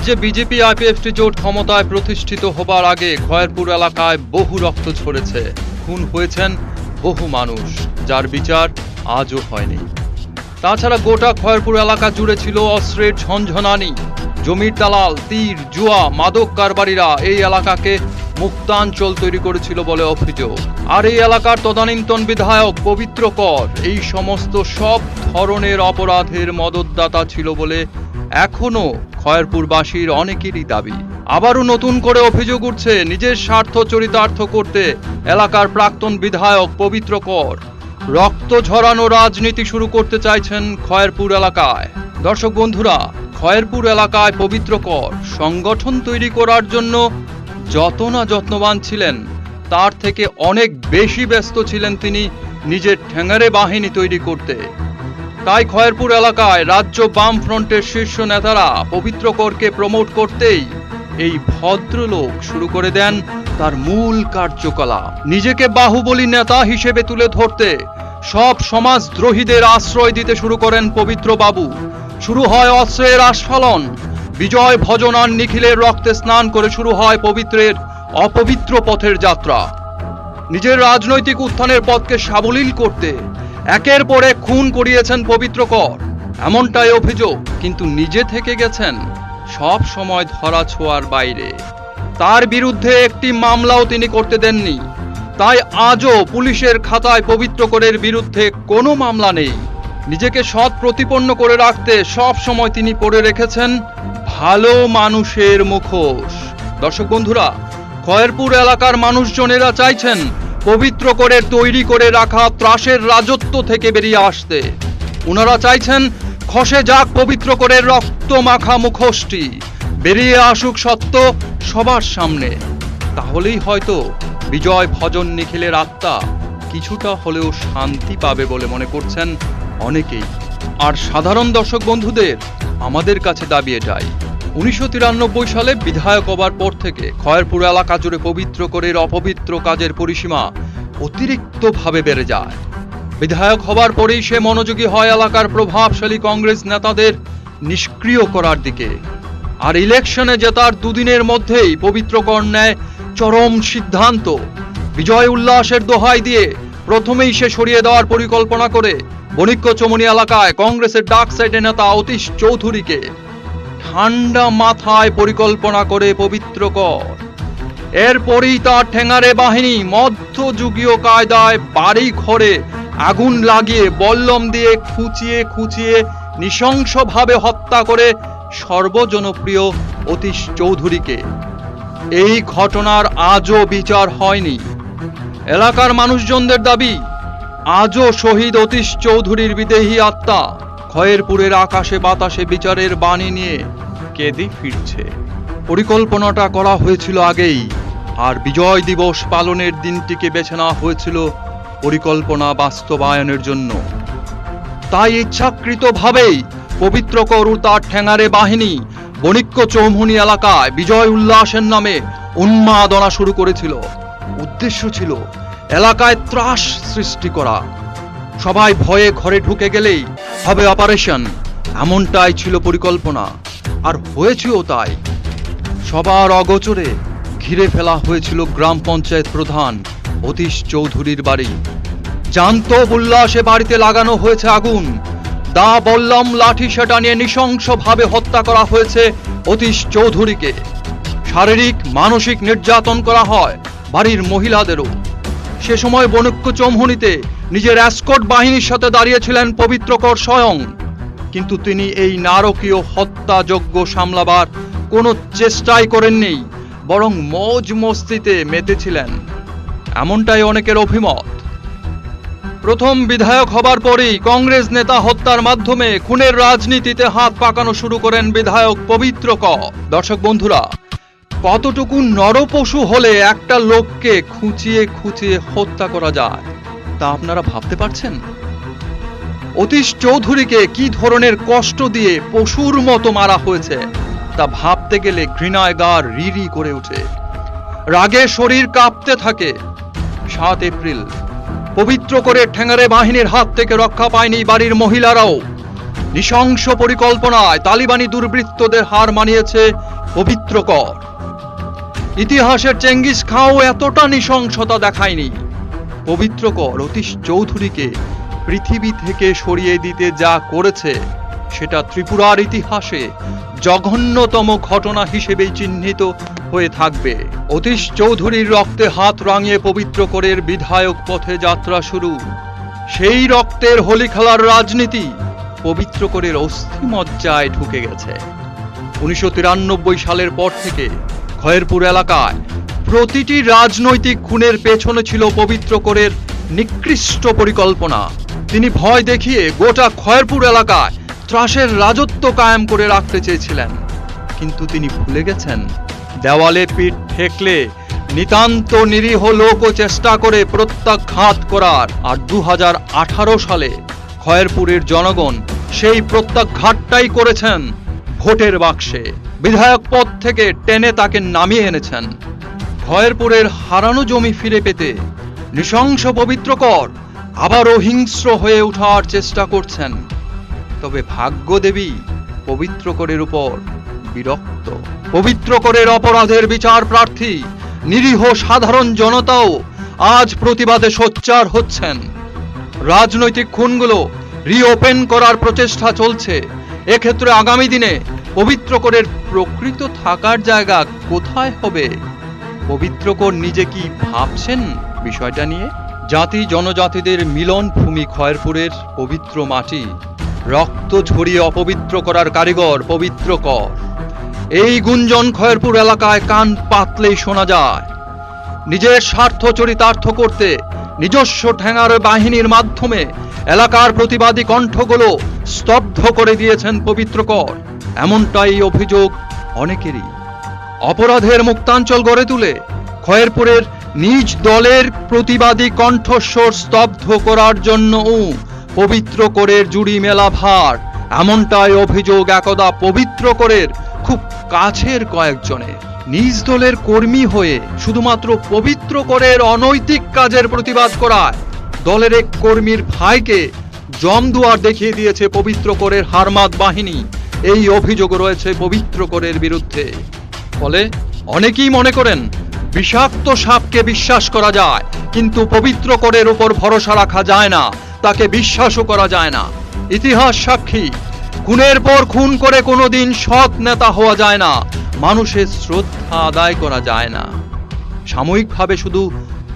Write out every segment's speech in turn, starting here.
রাজ্যে BJP IPFT জোট ক্ষমতায় প্রতিষ্ঠিত হবার আগে খয়েরপুর এলাকায় বহু রক্ত ঝরেছে, খুন হয়েছেন বহু মানুষ, যার বিচার আজও হয়নি। তাছাড়া গোটা খয়েরপুর এলাকা জুড়ে ছিল অস্ত্রের ঝনঝনানি। জমির দালাল, তীর, জুয়া, মাদক কারবারিরা এই এলাকাকে মুক্তাঞ্চল তৈরি করেছিল বলে অভিযোগ। আর এই এলাকার তদানীন্তন বিধায়ক পবিত্র কর এই সমস্ত সব ধরনের অপরাধের মদতদাতা ছিল বলে এখনো খয়েরপুরবাসীর অনেকেরই দাবি। আবারও নতুন করে অভিযোগ উঠছে, নিজের স্বার্থ চরিতার্থ করতে এলাকার প্রাক্তন বিধায়ক পবিত্র কর রক্ত ঝরানো রাজনীতি শুরু করতে চাইছেন খয়েরপুর এলাকায়। দর্শক বন্ধুরা, খয়েরপুর এলাকায় পবিত্র কর সংগঠন তৈরি করার জন্য যত না যত্নবান ছিলেন, তার থেকে অনেক বেশি ব্যস্ত ছিলেন তিনি নিজের ঠ্যাঙারে বাহিনী তৈরি করতে। তাই খয়েরপুর এলাকায় রাজ্য বাম ফ্রন্টের শীর্ষ নেতারা পবিত্র করকে প্রমোট করতেই এই ভদ্রলোক শুরু করে দেন তার মূল কার্যকলাপ। নিজেকে বাহুবলী নেতা হিসেবে তুলে ধরতে সব সমাজদ্রোহীদের আশ্রয় দিতে শুরু করেন পবিত্র বাবু। শুরু হয় অস্ত্রের আস্ফালন, বিজয় ভজন আর নিখিলের রক্তে স্নান করে শুরু হয় পবিত্রের অপবিত্র পথের যাত্রা। নিজের রাজনৈতিক উত্থানের পথকে সাবলীল করতে একের পর এক খুন করিয়েছেন পবিত্র কর, এমনটাই অভিযোগ। কিন্তু নিজে থেকে গেছেন সব সময় ধরা ছোঁয়ার বাইরে। তার বিরুদ্ধে একটি মামলাও তিনি করতে দেননি। তাই আজও পুলিশের খাতায় পবিত্র করের বিরুদ্ধে কোনো মামলা নেই। নিজেকে সৎ প্রতিপন্ন করে রাখতে সব সময় তিনি পরে রেখেছেন ভালো মানুষের মুখোশ। দর্শক বন্ধুরা, খয়েরপুর এলাকার মানুষজনেরা চাইছেন পবিত্র করে তৈরি করে রাখা ত্রাসের রাজত্ব থেকে বেরিয়ে আসতে। ওনারা চাইছেন খসে যাক পবিত্র করে রক্ত মাখা মুখোশটি, বেরিয়ে আসুক সত্য সবার সামনে। তাহলেই হয়তো বিজয় ভজন নিখিলের আত্মা কিছুটা হলেও শান্তি পাবে বলে মনে করছেন অনেকেই। আর সাধারণ দর্শক বন্ধুদের আমাদের কাছে দাবি এটাই, 1993 সালে বিধায়ক হবার পর থেকে খয়েরপুর এলাকা জুড়ে পবিত্র করের অপবিত্র কাজের পরিসীমা অতিরিক্তভাবে বেড়ে যায়। বিধায়ক হবার পরেই সে মনোযোগী হয় এলাকার প্রভাবশালী কংগ্রেস নেতাদের নিষ্ক্রিয় করার দিকে। আর ইলেকশনে জেতার দুদিনের মধ্যেই পবিত্র কর নেয় চরম সিদ্ধান্ত। বিজয় উল্লাসের দোহাই দিয়ে প্রথমেই সে সরিয়ে দেওয়ার পরিকল্পনা করে বণিক্য চমনি এলাকায় কংগ্রেসের ডাক সাইডের নেতা অতীশ চৌধুরীকে ঠান্ডা মাথায় পরিকল্পনা করে পবিত্র কর। এরপরই তার ঠেঙারে বাহিনী মধ্যযুগীয় কায়দায় বাড়ি ঘরে আগুন লাগিয়ে বল্লম দিয়ে খুঁচিয়ে খুঁচিয়ে নৃশংসভাবে হত্যা করে সর্বজনপ্রিয় অতীশ চৌধুরীকে। এই ঘটনার আজও বিচার হয়নি। এলাকার মানুষজনদের দাবি, আজও শহীদ অতীশ চৌধুরীর বিদেহী আত্মা খয়েরপুরের আকাশে বাতাসে বিচারের বাণী নিয়ে কেঁদে ফিরছে। পরিকল্পনাটা করা হয়েছিল আগেই, আর বিজয় দিবস পালনের দিনটিকে বেছে নেওয়া হয়েছিল পরিকল্পনা বাস্তবায়নের জন্য। তাই ইচ্ছাকৃতভাবেই পবিত্র কর তার ঠ্যাঙারে বাহিনী বণিক্য চৌমুহনী এলাকায় বিজয় উল্লাসের নামে উন্মাদনা শুরু করেছিল। উদ্দেশ্য ছিল এলাকায় ত্রাস সৃষ্টি করা। সবাই ভয়ে ঘরে ঢুকে গেলেই হবে অপারেশন, এমনটাই ছিল পরিকল্পনা। আর হয়েছিল তাই। সবার অগোচরে ঘিরে ফেলা হয়েছিল গ্রাম পঞ্চায়েত প্রধান অতীশ চৌধুরীর বাড়ি। জান্ত উল্লাসে বাড়িতে লাগানো হয়েছে আগুন। দা বল্লম লাঠি সেটা নিয়ে নৃশংসভাবে হত্যা করা হয়েছে অতীশ চৌধুরীকে। শারীরিক মানসিক নির্যাতন করা হয় বাড়ির মহিলাদেরও। সে সময় বণিক্য চৌমুহনীতে নিজের এসকর্ট বাহিনীর সাথে দাঁড়িয়েছিলেন পবিত্র কর স্বয়ং। কিন্তু তিনি এই নারকীয় হত্যাযজ্ঞ সামলাবার কোনো চেষ্টাই করেননি, বরং মৌজ মস্তিতে মেতেছিলেন, এমনটাই অনেকের অভিমত। প্রথম বিধায়ক হবার পরেই কংগ্রেস নেতা হত্যার মাধ্যমে খুনের রাজনীতিতে হাত পাকানো শুরু করেন বিধায়ক পবিত্র কর। দর্শক বন্ধুরা, কতটুকু নরপশু হলে একটা লোককে খুঁচিয়ে খুঁচিয়ে হত্যা করা যায় তা আপনারা ভাবতে পারছেন? অতীশ চৌধুরীকে কি ধরনের কষ্ট দিয়ে পশুর মতো মারা হয়েছে তা ভাবতে গেলে ঘৃণায় গা রি করে ওঠে, রাগে শরীর কাঁপতে থাকে। 7 এপ্রিল পবিত্র করে ঠ্যাঙারে বাহিনীর হাত থেকে রক্ষা পায়নি বাড়ির মহিলারাও। নৃশংস পরিকল্পনায় তালিবানি দুর্বৃত্তদের হার মানিয়েছে পবিত্রকর। ইতিহাসের চেঙ্গিস খাঁও এতটা নৃশংসতা দেখায়নি। পবিত্রকর অতীশ চৌধুরীকে পৃথিবী থেকে সরিয়ে দিতে যা করেছে সেটা ত্রিপুরার ইতিহাসে জঘন্যতম ঘটনা হিসেবেই চিহ্নিত হয়ে থাকবে। অতীশ চৌধুরীর রক্তে হাত রাঙিয়ে পবিত্রকরের বিধায়ক পথে যাত্রা শুরু। সেই রক্তের হোলি খেলার রাজনীতি পবিত্রকরের অস্থিমজ্জায় ঢুকে গেছে। 1993 সালের পর থেকে খয়েরপুর এলাকায় প্রতিটি রাজনৈতিক খুনের পেছনে ছিল পবিত্রকরের নিকৃষ্ট পরিকল্পনা। তিনি ভয় দেখিয়ে গোটা খয়েরপুর এলাকায় ত্রাসের রাজত্ব কায়েম করে রাখতে চেয়েছিলেন, কিন্তু তিনি ভুলে গেছেন দেওয়ালে পিঠ ঠেকলে নিতান্ত নিরীহ লোকও চেষ্টা করে প্রত্যাঘাত করার। আর 2018 সালে খয়েরপুরের জনগণ সেই প্রত্যাঘাতটাই করেছেন ভোটের বাক্সে। বিধায়ক পদ থেকে টেনে তাকে নামিয়ে এনেছেন। খয়েরপুরের হারানো জমি ফিরে পেতে নৃশংস পবিত্রকর আবারও হিংস্র হয়ে ওঠার চেষ্টা করছেন। তবে ভাগ্যদেবী পবিত্রকরের উপর বিরক্ত। পবিত্রকরের অপরাধের বিচার প্রার্থী নিরীহ সাধারণ জনতাও আজ প্রতিবাদে সোচ্চার হচ্ছেন। রাজনৈতিক খুনগুলো রিওপেন করার প্রচেষ্টা চলছে। এক্ষেত্রে আগামী দিনে পবিত্রকরের প্রকৃত থাকার জায়গা কোথায় হবে? পবিত্রকর নিজে কি ভাবছেন বিষয়টা নিয়ে? জাতি জনজাতিদের মিলন ভূমি খয়েরপুরের পবিত্র মাটি, রক্ত ঝরিয়ে অপবিত্র করার কারিগর পবিত্রকর। এই গুঞ্জন খয়েরপুর এলাকায় কান পাতলেই শোনা যায়। নিজের স্বার্থ চরিতার্থ করতে নিজস্ব ঠ্যাঙার বাহিনীর মাধ্যমে এলাকার প্রতিবাদী কণ্ঠগুলো স্তব্ধ করে দিয়েছেন পবিত্রকর, এমনটাই অভিযোগ অনেকেরই। অপরাধের মুক্তাঞ্চল গড়ে তুলে খয়েরপুরের নিজ দলের প্রতিবাদী কণ্ঠস্বর স্তব্ধ করার জন্যও পবিত্রকরের জুড়ি মেলা ভার, এমনটাই অভিযোগ একদা পবিত্রকরের খুব কাছের কয়েকজনের। নিজ দলের কর্মী হয়ে শুধুমাত্র পবিত্রকরের অনৈতিক কাজের প্রতিবাদ করায় দলের এক কর্মীর ভাইকে জমদুয়ার দেখিয়ে দিয়েছে পবিত্রকরের হারমাদ বাহিনী। এই অভিযোগ রয়েছে পবিত্রকরের বিরুদ্ধে। ফলে অনেকেই মনে করেন বিষাক্ত সাপকে বিশ্বাস করা যায়, কিন্তু পবিত্রকরের উপর ভরসা রাখা যায় না, তাকে বিশ্বাসও করা যায় না। ইতিহাস সাক্ষী, খুনের পর খুন করে কোনোদিন সৎ নেতা হওয়া যায় না, মানুষের শ্রদ্ধা আদায় করা যায় না। সাময়িকভাবে শুধু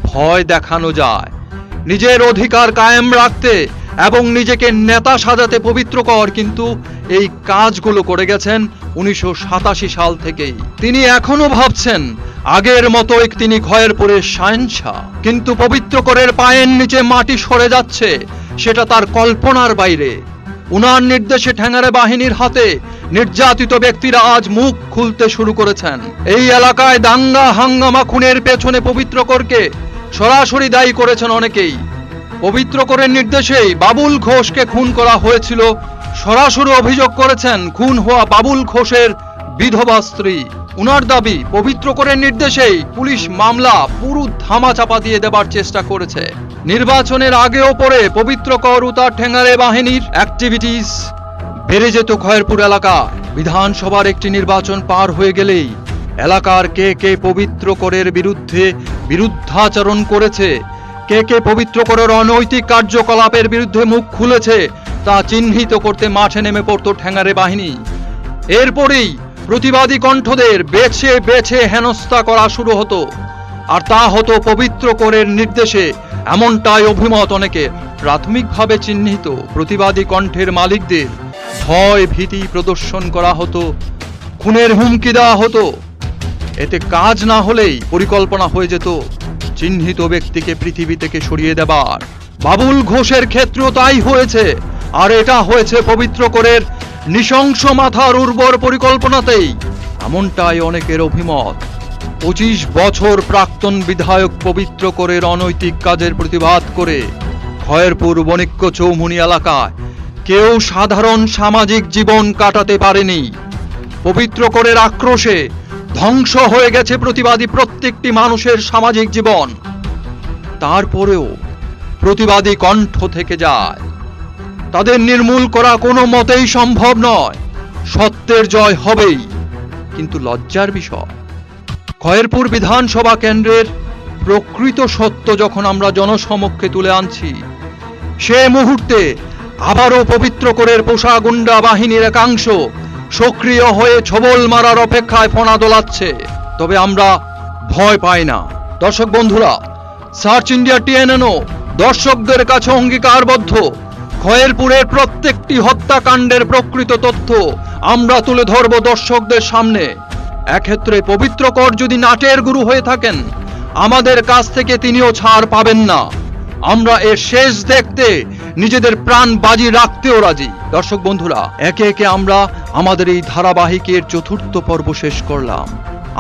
ভয় দেখানো যায়। নিজের অধিকার কায়েম রাখতে এবং নিজেকে নেতা সাজাতে পবিত্রকর কিন্তু এই কাজগুলো করে গেছেন 1987 সাল থেকেই। তিনি এখনো ভাবছেন আগের মতোই তিনি খয়েরপুরের শাহেনশাহ, কিন্তু পবিত্রকরের পায়ের নিচে মাটি সরে যাচ্ছে, সেটা তার কল্পনার বাইরে। উনার নির্দেশে ঠ্যাঙারে বাহিনীর হাতে নির্যাতিত ব্যক্তিরা আজ মুখ খুলতে শুরু করেছেন। এই এলাকায় দাঙ্গা হাঙ্গামা খুনের পেছনে পবিত্রকরকে সরাসরি দায়ী করেছেন অনেকেই। পবিত্রকরের নির্দেশেই বাবুল ঘোষকে খুন করা হয়েছিল, সরাসরি অভিযোগ করেছেন খুন হওয়া বাবুল ঘোষের বিধবা স্ত্রী। উনার দাবি পবিত্রকরের নির্দেশেই পুলিশ মামলা পুরো ধামাচাপা দিয়ে দেবার চেষ্টা করেছে। নির্বাচনের আগেও পরে পবিত্রকর ও তার ঠ্যাঙারে বাহিনীর অ্যাক্টিভিটিস বেড়ে যেত খয়েরপুর এলাকা। বিধানসভার একটি নির্বাচন পার হয়ে গেলেই এলাকার কে কে পবিত্রকরের বিরুদ্ধে বিরুদ্ধাচরণ করেছে, কে কে পবিত্রকরের অনৈতিক কার্যকলাপের বিরুদ্ধে মুখ খুলেছে, তা চিহ্নিত করতে মাঠে নেমে পড়ত ঠ্যাঙারে বাহিনী। এরপরেই প্রতিবাদী কণ্ঠদের বেছে বেছে হেনস্থা করা শুরু হতো, আর তা হতো পবিত্রকরের নির্দেশে, এমনটাই অভিমত অনেকে। প্রাথমিকভাবে চিহ্নিত প্রতিবাদী কণ্ঠের মালিকদের ভয় ভীতি প্রদর্শন করা হতো, খুনের হুমকি দেওয়া হতো। এতে কাজ না হলেই পরিকল্পনা হয়ে যেত চিহ্নিত ব্যক্তিকে পৃথিবী থেকে সরিয়ে দেবার। বাবুল ঘোষের ক্ষেত্রেও তাই হয়েছে, আর এটা হয়েছে পবিত্রকরের নৃশংস মাথার উর্বর পরিকল্পনাতেই, এমনটাই অনেকের অভিমত। 25 বছর প্রাক্তন বিধায়ক পবিত্রকরের অনৈতিক কাজের প্রতিবাদ করে খয়েরপুর বণিক্য চৌমুহনী এলাকায় কেউ সাধারণ সামাজিক জীবন কাটাতে পারেনি। পবিত্রকরের আক্রোশে ধ্বংস হয়ে গেছে প্রতিবাদী প্রত্যেকটি মানুষের সামাজিক জীবন। তারপরেও প্রতিবাদী কণ্ঠ থেকে যায়। তাদের নির্মূল করা কোনো মতেই সম্ভব নয়। সত্যের জয় হবেই, কিন্তু লজ্জার বিষয়, খয়েরপুর বিধানসভা কেন্দ্রের প্রকৃত সত্য যখন আমরা জনসমক্ষে তুলে আনছি, সে মুহূর্তে আবারও পবিত্রকরের পোষা গুন্ডা বাহিনীর একাংশ সক্রিয় হয়ে ছবল মারার অপেক্ষায় ফনা দোলাচ্ছে। তবে আমরা ভয় পাই না। দর্শক বন্ধুরা, সার্চ ইন্ডিয়া টিএনএনও দর্শকদের কাছে অঙ্গীকারবদ্ধ, খয়েরপুরের প্রত্যেকটি হত্যাকাণ্ডের প্রকৃত তথ্য আমরা তুলে ধরব দর্শকদের সামনে। এক্ষেত্রে পবিত্রকর যদি নাটের গুরু হয়ে থাকেন, আমাদের কাছ থেকে তিনিও ছাড় পাবেন না। আমরা এর শেষ দেখতে নিজেদের প্রাণ বাজি রাখতেও রাজি। দর্শক বন্ধুরা, একে একে আমরা আমাদের এই ধারাবাহিকের চতুর্থ পর্ব শেষ করলাম।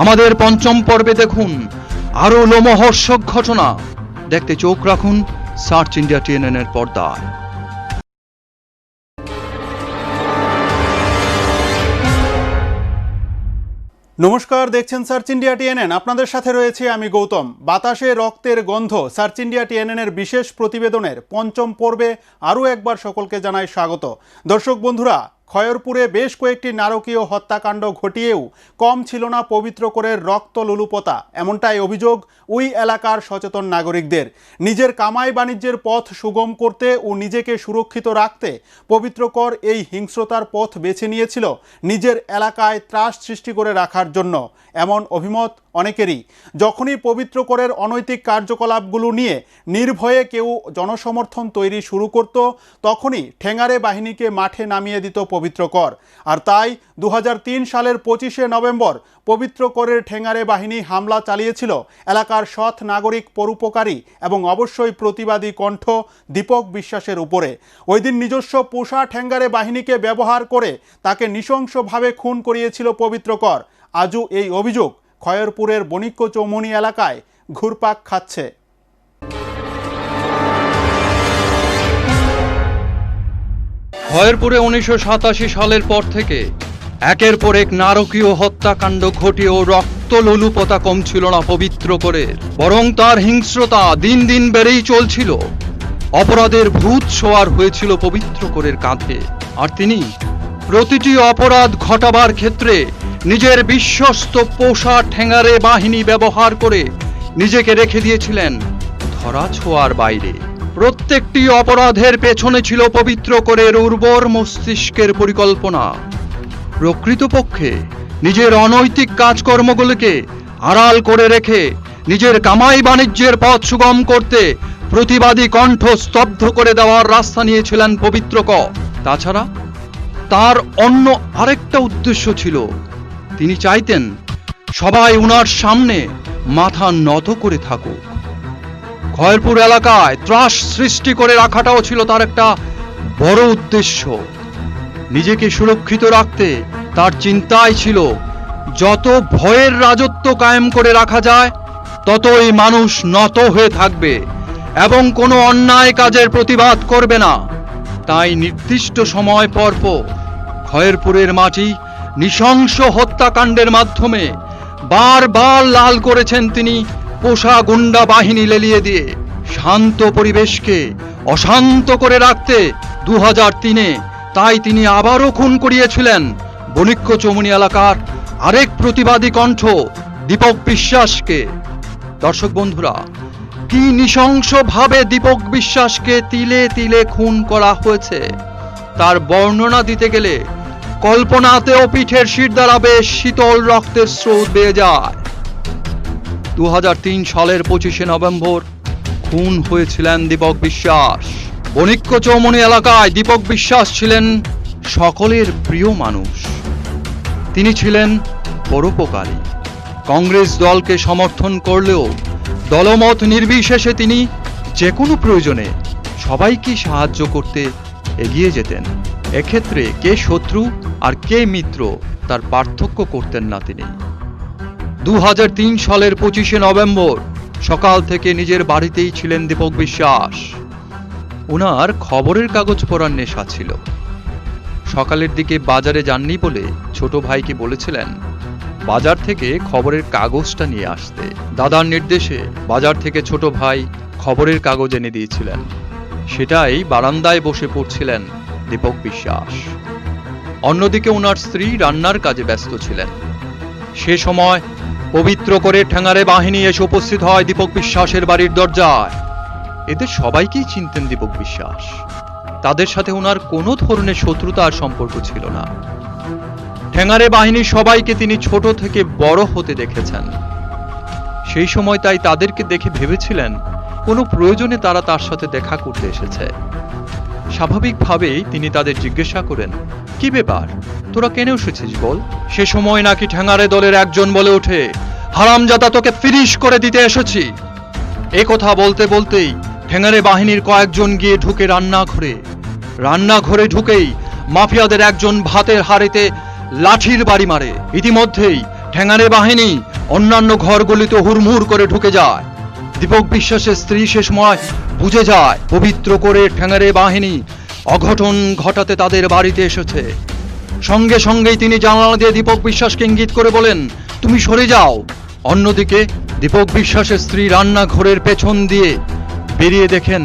আমাদের পঞ্চম পর্বে দেখুন আরো লোমহর্ষক ঘটনা। দেখতে চোখ রাখুন সার্চ ইন্ডিয়া টিএনএন এর পর্দায়। নমস্কার, দেখছেন সার্চ ইন্ডিয়া টিএনএন। আপনাদের সাথে রয়েছে আমি গৌতম। বাতাসে রক্তের গন্ধ সার্চ ইন্ডিয়া টিএনএন এর বিশেষ প্রতিবেদনের পঞ্চম পর্বে আরও একবার সকলকে জানাই স্বাগত। দর্শক বন্ধুরা, খয়েরপুরে বেশ কয়েকটি নারকীয় হত্যাকাণ্ড ঘটিয়েও কম ছিল না পবিত্রকরের রক্ত লুলুপোতা, এমনটাই অভিযোগ ওই এলাকার সচেতন নাগরিকদের। নিজের কামাই বাণিজ্যের পথ সুগম করতে ও নিজেকে সুরক্ষিত রাখতে পবিত্রকর এই হিংস্রতার পথ বেছে নিয়েছিল নিজের এলাকায় ত্রাস সৃষ্টি করে রাখার জন্য, এমন অভিমত অনেকেরই। যখনই পবিত্রকরের অনৈতিক কার্যকলাপগুলো নিয়ে নির্ভয়ে কেউ জনসমর্থন তৈরি শুরু করত, তখনই ঠেঙ্গারে বাহিনীকে মাঠে নামিয়ে দিত পবিত্রকর। আর তাই 2003 সালের 25শে নভেম্বর পবিত্রকরের ঠেঙ্গারে বাহিনী হামলা চালিয়েছিল এলাকার সৎ নাগরিক, পরোপকারী এবং অবশ্যই প্রতিবাদী কণ্ঠ দীপক বিশ্বাসের উপরে। ওই দিন নিজস্ব পোষা ঠেঙ্গারে বাহিনীকে ব্যবহার করে তাকে নৃশংসভাবে খুন করিয়েছিল পবিত্রকর। আজও এই অভিযোগ খয়েরপুরের বণিক্য চৌমুহনী এলাকায় ঘুরপাক খাচ্ছে। খয়েরপুরে 1987 সালের পর থেকে একের পর এক নারকীয় হত্যাকাণ্ড ঘটিয়েও রক্ত লোলুপতা কম ছিল না পবিত্রকরের, বরং তার হিংস্রতা দিন দিন বেড়েই চলছিল। অপরাধের ভূত সোয়ার হয়েছিল পবিত্রকরের কাঁধে, আর তিনি প্রতিটি অপরাধ ঘটাবার ক্ষেত্রে নিজের বিশ্বস্ত পোষা ঠেঙ্গারে বাহিনী ব্যবহার করে নিজেকে রেখে দিয়েছিলেন ধরা ছোঁয়ার বাইরে। প্রত্যেকটি অপরাধের পেছনে ছিল পবিত্রকরের উর্বর মস্তিষ্কের পরিকল্পনা। প্রকৃতপক্ষে নিজের অনৈতিক কাজকর্মগুলোকে আড়াল করে রেখে নিজের কামাই বাণিজ্যের পথ সুগম করতে প্রতিবাদী কণ্ঠ স্তব্ধ করে দেওয়ার রাস্তা নিয়েছিলেন পবিত্রকর। তাছাড়া তার অন্য আরেকটা উদ্দেশ্য ছিল, তিনি চাইতেন সবাই উনার সামনে মাথা নত করে থাকুক। খয়েরপুর এলাকায় ত্রাস সৃষ্টি করে রাখাটাও ছিল তার একটা বড় উদ্দেশ্য। নিজেকে সুরক্ষিত রাখতে তার চিন্তাই ছিল যত ভয়ের রাজত্ব কায়েম করে রাখা যায়, ততই মানুষ নত হয়ে থাকবে এবং কোনো অন্যায় কাজের প্রতিবাদ করবে না। তাই নির্দিষ্ট সময় পর খয়েরপুরের মাটি নৃশংস হত্যাকাণ্ডের মাধ্যমে বারবার লাল করেছেন তিনি পোষা গুন্ডা বাহিনী লেলিয়ে দিয়ে। শান্ত পরিবেশকে অশান্ত করে রাখতে 2003-এ তাই তিনি আবারও খুন করিয়েছিলেন বণিক্য চৌমুহনী এলাকার আরেক প্রতিবাদী কণ্ঠ দীপক বিশ্বাসকে। দর্শক বন্ধুরা, কি নৃশংসভাবে দীপক বিশ্বাসকে তিলে তিলে খুন করা হয়েছে তার বর্ণনা দিতে গেলে কল্পনাতেও পিঠের শির দ্বারা বেশ শীতল রক্তের স্রোত বেয়ে যায়। 2003 সালের 25শে নভেম্বর খুন হয়েছিলেন দীপক বিশ্বাস। বণিক্য চৌমুহনী এলাকায় দীপক বিশ্বাস ছিলেন সকলের প্রিয় মানুষ। তিনি ছিলেন পরোপকারী। কংগ্রেস দলকে সমর্থন করলেও দলমত নির্বিশেষে তিনি যে কোনো প্রয়োজনে সবাইকে সাহায্য করতে এগিয়ে যেতেন। এক্ষেত্রে কে শত্রু আর কে মিত্র তার পার্থক্য করতেন না তিনি। 2003 সালের 25শে নভেম্বর সকাল থেকে নিজের বাড়িতেই ছিলেন দীপক বিশ্বাস। ওনার খবরের কাগজ পড়ার নেশা ছিল। সকালের দিকে বাজারে যাননি বলে ছোট ভাইকে বলেছিলেন বাজার থেকে খবরের কাগজটা নিয়ে আসতে। দাদার নির্দেশে বাজার থেকে ছোট ভাই খবরের কাগজ এনে দিয়েছিলেন। সেটাই বারান্দায় বসে পড়ছিলেন দীপক বিশ্বাস। অন্যদিকে ওনার স্ত্রী রান্নার কাজে ব্যস্ত ছিলেন। সে সময় পবিত্র করে ঠ্যাঙারে বাহিনী এসে উপস্থিত হয় দীপক বিশ্বাসের বাড়ির দরজায়। এদের সবাইকেই চিনতেন দীপক বিশ্বাস। তাদের সাথে ওনার কোনো ধরনের শত্রুতার সম্পর্ক ছিল না। ঠ্যাঙারে বাহিনী সবাইকে তিনি ছোট থেকে বড় হতে দেখেছেন। সেই সময় তাই তাদেরকে দেখে ভেবেছিলেন কোনো প্রয়োজনে তারা তার সাথে দেখা করতে এসেছে। স্বাভাবিকভাবেই তিনি তাদের জিজ্ঞাসা করেন, কি ব্যাপার, তোরা কেন এসেছিস বল? সে সময় নাকি ঠ্যাঙারে দলের একজন বলে ওঠে, হারামজাদা, তোকে ফিনিশ করে দিতে এসেছি। এ কথা বলতে বলতেই ঠ্যাঙারে বাহিনীর কয়েকজন গিয়ে ঢুকে রান্নাঘরে ঢুকেই মাফিয়াদের একজন ভাতের হাড়িতে লাঠির বাড়ি মারে। ইতিমধ্যেই ঠ্যাঙারে বাহিনী অন্যান্য ঘরগুলিতে হুড়মুড় করে ঢুকে যায়। দীপক বিশ্বাসের স্ত্রী সে সময় বুঝে যায় পবিত্র করে ঠ্যাঙারে বাহিনী অঘটন ঘটাতে তাদের বাড়িতে এসেছে। সঙ্গে সঙ্গেই তিনি জানালা দিয়ে দীপক বিশ্বাসকে ইঙ্গিত করে বলেন, তুমি সরে যাও। অন্যদিকে দীপক বিশ্বাসের স্ত্রী রান্নাঘরের পেছন দিয়ে বেরিয়ে দেখেন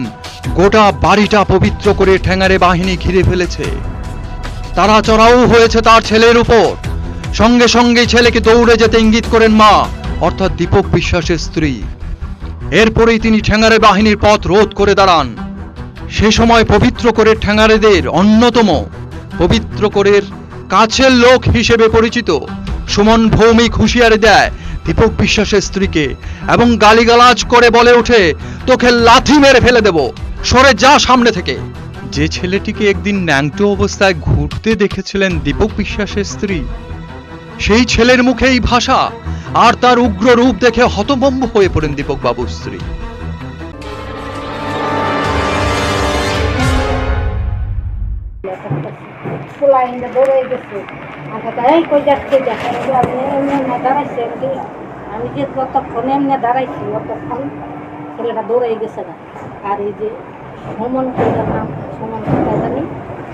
গোটা বাড়িটা পবিত্র করে ঠ্যাঙারে বাহিনী ঘিরে ফেলেছে। তারা চড়াও হয়েছে তার ছেলের উপর। সঙ্গে সঙ্গে ছেলেকে দৌড়ে যেতে ইঙ্গিত করেন মা, অর্থাৎ দীপক বিশ্বাসের স্ত্রী। এরপরেই তিনি ঠ্যাঙারে বাহিনীর পথ রোধ করে দাঁড়ান। সে সময় পবিত্র করে ঠ্যাঙারেদের অন্যতম পবিত্র করের কাছের লোক হিসেবে পরিচিত সুমন ভৌমিক হুঁশিয়ারি দেয় দীপক বিশ্বাসের স্ত্রীকে এবং গালিগালাজ করে বলে ওঠে, তোকে লাথি মেরে ফেলে দেব, সরে যা সামনে থেকে। যে ছেলেটিকে একদিন ন্যাংটো অবস্থায় ঘুরতে দেখেছিলেন দীপক বিশ্বাসের স্ত্রী, সেই ছেলের মুখে এই ভাষা আর তার উগ্র রূপ দেখে হতভম্ব হয়ে পড়েন দীপক বাবুর স্ত্রী। আমি যে কতক্ষণ এমনি দাঁড়াইছি অতক্ষণ ছেলেটা দৌড়ে গেছে না। আর এই যে সুমন নাম,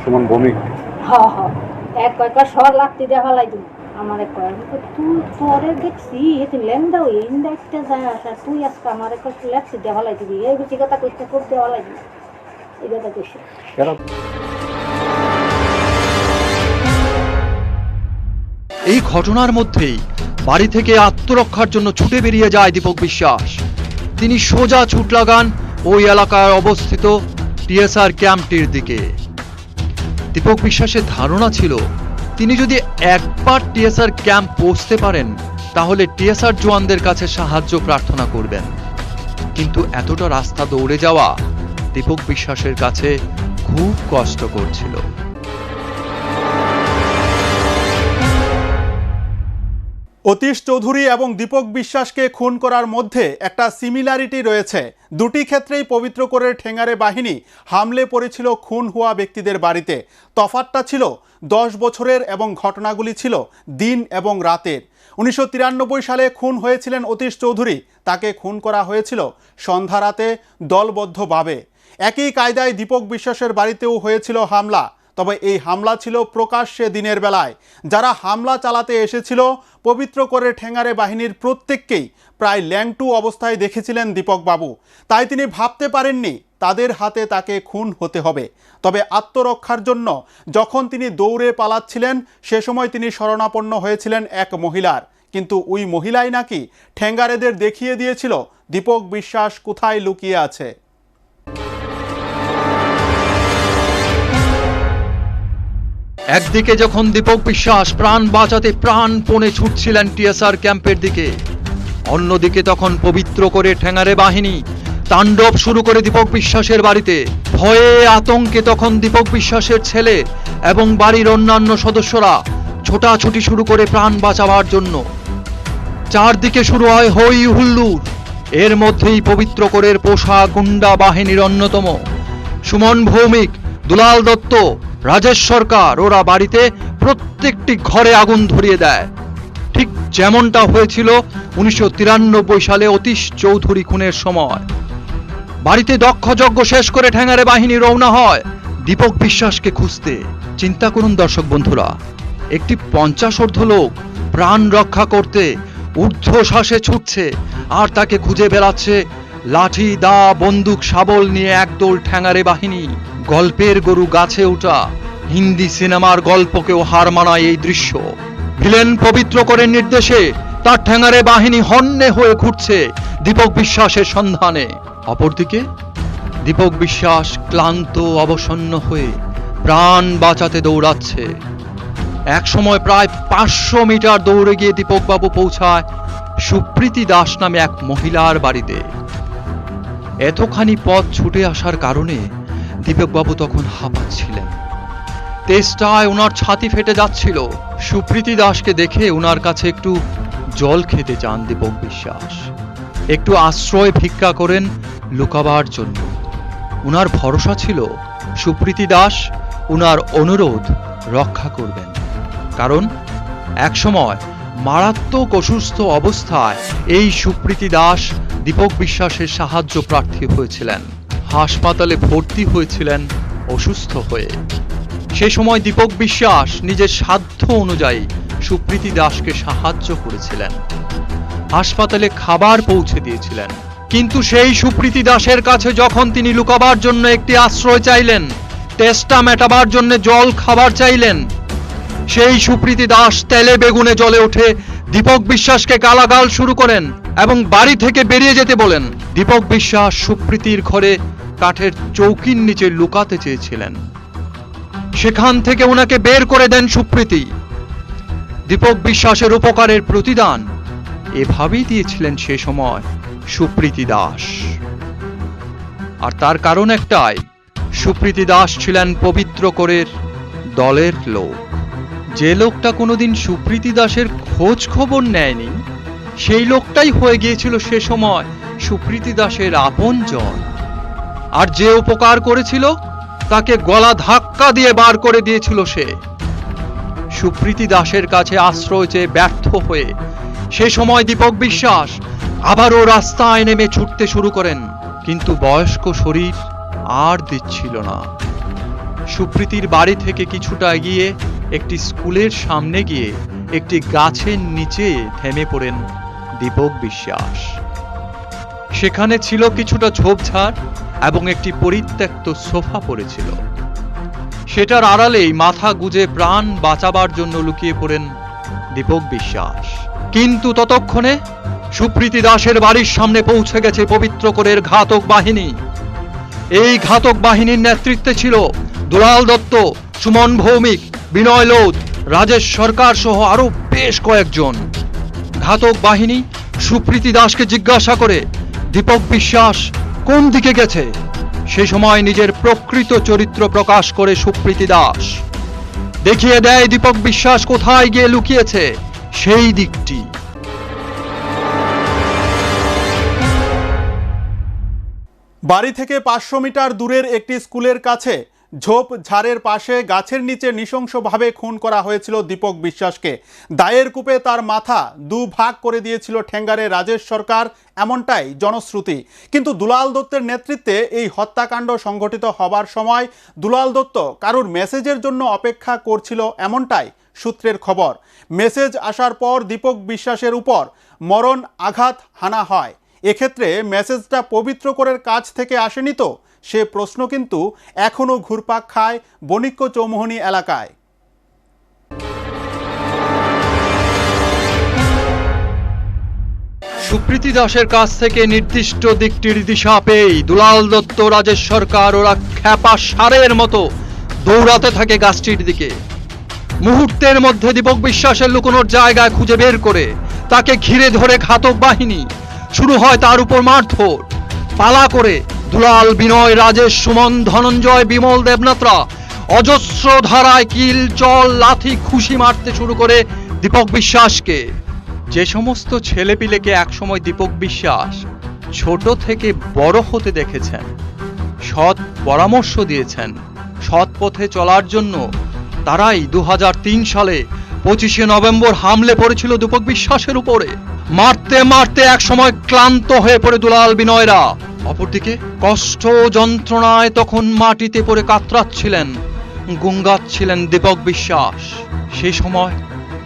সুমন ভৌমিক, এক কয়েকবার সর লাগতে দেখা লাগবে আমার এক তুই তোরে দেখছি এতে লেন্দা ইন্দা একটা যায় আসা, তুই আজকে আমার এক লাগতে দেওয়া লাগবি, এই বেশি কথা কইতে খুব দেওয়া লাগবে, এই কথা কইছে। এই ঘটনার মধ্যেই বাড়ি থেকে আত্মরক্ষার জন্য ছুটে বেরিয়ে যায় দীপক বিশ্বাস। তিনি সোজা ছুট লাগান ওই এলাকায় অবস্থিত টিএসআর ক্যাম্পটির দিকে। দীপক বিশ্বাসের ধারণা ছিল তিনি যদি একবার টিএসআর ক্যাম্প পৌঁছতে পারেন তাহলে টিএসআর জওয়ানদের কাছে সাহায্য প্রার্থনা করবেন। কিন্তু এতটা রাস্তা দৌড়ে যাওয়া দীপক বিশ্বাসের কাছে খুব কষ্টকর ছিল। অতীশ চৌধুরী এবং দীপক বিশ্বাসকে খুন করার মধ্যে একটা সিমিলারিটি রয়েছে। দুটি ক্ষেত্রেই পবিত্র করে ঠ্যাঙারে বাহিনী হামলে পড়েছিল খুন হওয়া ব্যক্তিদের বাড়িতে। তফাৎটা ছিল 10 বছরের এবং ঘটনাগুলি ছিল দিন এবং রাতের। 1993 সালে খুন হয়েছিলেন অতীশ চৌধুরী। তাকে খুন করা হয়েছিল সন্ধ্যা রাতে দলবদ্ধভাবে। একই কায়দায় দীপক বিশ্বাসের বাড়িতেও হয়েছিল হামলা, তবে এই হামলা ছিল প্রকাশ্যে দিনের বেলায়। যারা হামলা চালাতে এসেছিল পবিত্র করে ঠ্যাঙারে বাহিনীর প্রত্যেককেই প্রায় ল্যাংটু অবস্থায় দেখেছিলেন দীপক বাবু। তাই তিনি ভাবতে পারেননি তাদের হাতে তাকে খুন হতে হবে। তবে আত্মরক্ষার জন্য যখন তিনি দৌড়ে পালাচ্ছিলেন সে সময় তিনি শরণাপন্ন হয়েছিলেন এক মহিলার। কিন্তু ওই মহিলাই নাকি ঠ্যাঙারেদের দেখিয়ে দিয়েছিল দীপক বিশ্বাস কোথায় লুকিয়ে আছে। একদিকে যখন দীপক বিশ্বাস প্রাণ বাঁচাতে প্রাণপণে ছুটছিলেন টিএসআর ক্যাম্পের দিকে, অন্যদিকে তখন পবিত্র করে ঠ্যাঙারে বাহিনী তাণ্ডব শুরু করে দীপক বিশ্বাসের বাড়িতে। ভয়ে আতঙ্কে তখন দীপক বিশ্বাসের ছেলে এবং বাড়ির অন্যান্য সদস্যরা ছোটাছুটি শুরু করে প্রাণ বাঁচাবার জন্য। চারদিকে শুরু হয় হই হুল্লোড়। এর মধ্যেই পবিত্র করের পোষা গুন্ডা বাহিনীর অন্যতম সুমন ভৌমিক, দুলাল দত্ত, রাজেশ সরকার ওরা বাড়িতে প্রত্যেকটি ঘরে আগুন ধরিয়ে দেয়। ঠিক যেমনটা হয়েছিল 1993 সালে অতীশ চৌধুরী খুনের সময়। বাড়িতে দক্ষযজ্ঞ শেষ করে ঠ্যাঙারে বাহিনী রওনা হয় দীপক বিশ্বাসকে খুঁজতে। চিন্তা করুন দর্শক বন্ধুরা, একটি 50 লোক প্রাণ রক্ষা করতে ঊর্ধ্বশ্বাসে ছুটছে আর তাকে খুঁজে বেড়াচ্ছে লাঠি, দা, বন্দুক, শাবল নিয়ে একদল ঠ্যাঙারে বাহিনী। গল্পের গরু গাছে ওঠা হিন্দি সিনেমার গল্পকেও হার মানায় এই দৃশ্য। ভিলেন পবিত্র করে নির্দেশে তার ঠ্যাঙারে বাহিনী হন্যে হয়ে ঘুরছে দীপক বিশ্বাসের সন্ধানে। অপরদিকে দীপক বিশ্বাস ক্লান্ত অবসন্ন হয়ে প্রাণ বাঁচাতে দৌড়াচ্ছে। এক সময় প্রায় 500 মিটার দৌড়ে গিয়ে দীপক বাবু পৌঁছায় সুপ্রীতি দাস নামে এক মহিলার বাড়িতে। এতখানি পথ ছুটে আসার কারণে দীপক বাবু তখন হাঁপাচ্ছিলেন। তেষ্টায় ওনার ছাতি ফেটে যাচ্ছিল। সুপ্রীতি দাসকে দেখে ওনার কাছে একটু জল খেতে চান দীপক বিশ্বাস। একটু আশ্রয় ভিক্ষা করেন লুকাবার জন্য। ওনার ভরসা ছিল সুপ্রীতি দাস ওনার অনুরোধ রক্ষা করবেন, কারণ একসময় মারাত্মক অসুস্থ অবস্থায় এই সুপ্রীতি দাস দীপক বিশ্বাসের সাহায্য প্রার্থী হয়েছিলেন। হাসপাতালে ভর্তি হয়েছিলেন অসুস্থ হয়ে। সে সময় দীপক বিশ্বাস নিজের সাধ্য অনুযায়ী সুপ্রীতি দাসকে সাহায্য করেছিলেন। হাসপাতালে খাবার পৌঁছে দিয়েছিলেন। কিন্তু সেই সুপ্রীতি দাসের কাছে যখন তিনি লুকাবার জন্য একটি আশ্রয় চাইলেন, তেষ্টা মেটাবার জন্য জল খাবার চাইলেন, সেই সুপ্রীতি দাস তেলে বেগুনে জ্বলে উঠে দীপক বিশ্বাসকে গালাগাল শুরু করেন এবং বাড়ি থেকে বেরিয়ে যেতে বলেন। দীপক বিশ্বাস সুপ্রীতির ঘরে কাঠের চৌকির নিচে লুকাতে চেয়েছিলেন। সেখান থেকে ওনাকে বের করে দেন সুপ্রীতি। দীপক বিশ্বাসের উপকারের প্রতিদান এভাবেই দিয়েছিলেন সে সময় সুপ্রীতি দাস। আর তার কারণ একটাই, সুপ্রীতি দাস ছিলেন পবিত্র করের দলের লোক। যে লোকটা কোনোদিন সুপ্রীতি দাসের খোঁজ খবর নেয়নি, সেই লোকটাই হয়ে গিয়েছিল সে সময় সুপ্রীতি দাসের আপনজন। আর যে উপকার করেছিল তাকে গলা ধাক্কা দিয়ে বার করে দিয়েছিল সে। সুপ্রীতি দাসের কাছে আশ্রয় চেয়ে ব্যর্থ হয়ে সে সময় দীপক বিশ্বাস আবারও রাস্তায় নেমে ছুটতে শুরু করেন, কিন্তু বয়স্ক শরীর আর দিচ্ছিল না। সুপ্রীতির বাড়ি থেকে কিছুটা এগিয়ে একটি স্কুলের সামনে গিয়ে একটি গাছের নিচে থেমে পড়েন দীপক বিশ্বাস। সেখানে ছিল কিছুটা ঝোপঝাড় এবং একটি পরিত্যক্ত সোফা পড়েছিল। সেটার আড়ালেই মাথা গুজে প্রাণ বাঁচাবার জন্য লুকিয়ে পড়েন দীপক বিশ্বাস। কিন্তু ততক্ষণে সুপ্রীতি দাসের বাড়ির সামনে পৌঁছে গেছে পবিত্র করের ঘাতক বাহিনী। এই ঘাতক বাহিনীর নেতৃত্বে ছিল দুলাল দত্ত, সুমন ভৌমিক, বিনয় লোধ, রাজেশ সরকার সহ আরো বেশ কয়েকজন। ঘাতক বাহিনী সুপ্রীতি দাসকে জিজ্ঞাসা করে দীপক বিশ্বাস কোন দিকে গেছে। সে সময় নিজের প্রকৃত চরিত্র প্রকাশ করে সুপ্রীতি দাস দেখিয়ে দেয় দীপক বিশ্বাস কোথায় গিয়ে লুকিয়েছে, সেই দিকটি। বাড়ি থেকে 500 মিটার দূরের একটি স্কুলের কাছে ঝোপ ঝাড়ের পাশে গাছের নিচে নৃশংসভাবে খুন করা হয়েছিল দীপক বিশ্বাসকে। দায়ের কূপে তার মাথা দুভাগ করে দিয়েছিল ঠ্যাঙ্গারে রাজেশ সরকার, এমনটাই জনশ্রুতি। কিন্তু দুলাল দত্তের নেতৃত্বে এই হত্যাকাণ্ড সংঘটিত হবার সময় দুলাল দত্ত কারুর মেসেজের জন্য অপেক্ষা করছিল, এমনটাই সূত্রের খবর। মেসেজ আসার পর দীপক বিশ্বাসের উপর মরণ আঘাত হানা হয়। এক্ষেত্রে মেসেজটা পবিত্র করের কাছ থেকে আসেনি তো, সে প্রশ্ন কিন্তু এখনো ঘুরপাক খায় বণিক্য চৌমুহনী এলাকায়। সুপ্রীতি দাসের কাছ থেকে নির্দিষ্ট দিকটির দিশা পেয়েই দুলাল দত্ত, রাজেশ সরকার ওরা খ্যাপা ষাঁড়ের মতো দৌড়াতে থাকে গাছটির দিকে। মুহূর্তের মধ্যে দীপক বিশ্বাসের লুকোনোর জায়গায় খুঁজে বের করে তাকে ঘিরে ধরে ঘাতক বাহিনী। শুরু হয় তার উপর মারধর। পালা করে দুলাল, বিনয়, রাজেশ, সুমন, ধনঞ্জয়, বিমল, দেবনাথরা অজস্র ধারায় কিল, চল, লাথি, খুশি মারতে শুরু করে দীপক বিশ্বাসকে। যে সমস্ত ছেলেপিলেকে একসময় দীপক বিশ্বাস ছোট থেকে বড় হতে দেখেছেন, সৎ পরামর্শ দিয়েছেন সৎ পথে চলার জন্য, তারাই 2003 সালে 25শে নভেম্বর হামলে পড়েছিল দীপক বিশ্বাসের উপরে। মারতে মারতে এক সময় ক্লান্ত হয়ে পড়ে দুলাল, বিনয়রা। অপরদিকে কষ্ট যন্ত্রণায় তখন মাটিতে পড়ে কাতরাচ্ছিলেন, গুঙ্গাচ্ছিলেন দীপক বিশ্বাস। সেই সময়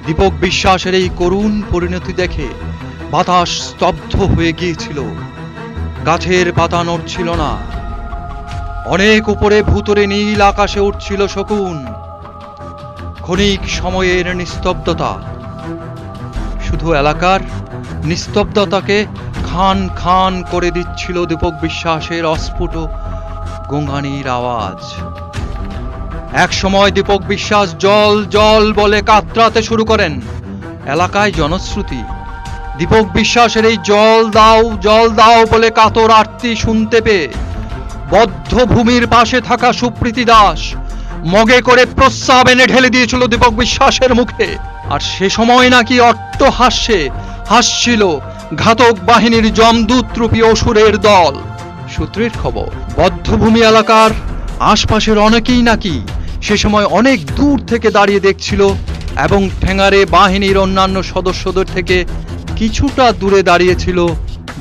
দীপক বিশ্বাসের এই করুণ পরিণতি দেখে বাতাস স্তব্ধ হয়ে গিয়েছিল। গাছের পাতা নড়ছিল না। অনেক উপরে ভূতরে নীল আকাশে উঠছিল শকুন। ক্ষণিক সময়ের নিস্তব্ধতা, শুধু এলাকার নিস্তব্ধতাকে খান খান করে দিচ্ছিল দীপক বিশ্বাসের অস্ফুট গোঙানির আওয়াজ। এক সময় দীপক বিশ্বাস জল জল বলে কাতরাতে শুরু করেন। এলাকায় জনশ্রুতি, দীপক বিশ্বাসের এই জল দাও বলে কাতর আরতি শুনতে পেয়ে বদ্ধভূমির পাশে থাকা সুপ্রীতি দাস মগে করে প্রস্রাব এনে ঢেলে দিয়েছিল দীপক বিশ্বাসের মুখে। আর সে সময় নাকি অট্টহাস্যে হাসছিল ঘাতক বাহিনীর যমদূতরূপী অসুরের দল। সূত্রের খবর, বদ্ধভূমি এলাকার আশপাশের অনেকেই নাকি সে সময় অনেক দূর থেকে দাঁড়িয়ে দেখছিল এবং ঠেঙ্গারে বাহিনীর অন্যান্য সদস্যদের থেকে কিছুটা দূরে দাঁড়িয়েছিল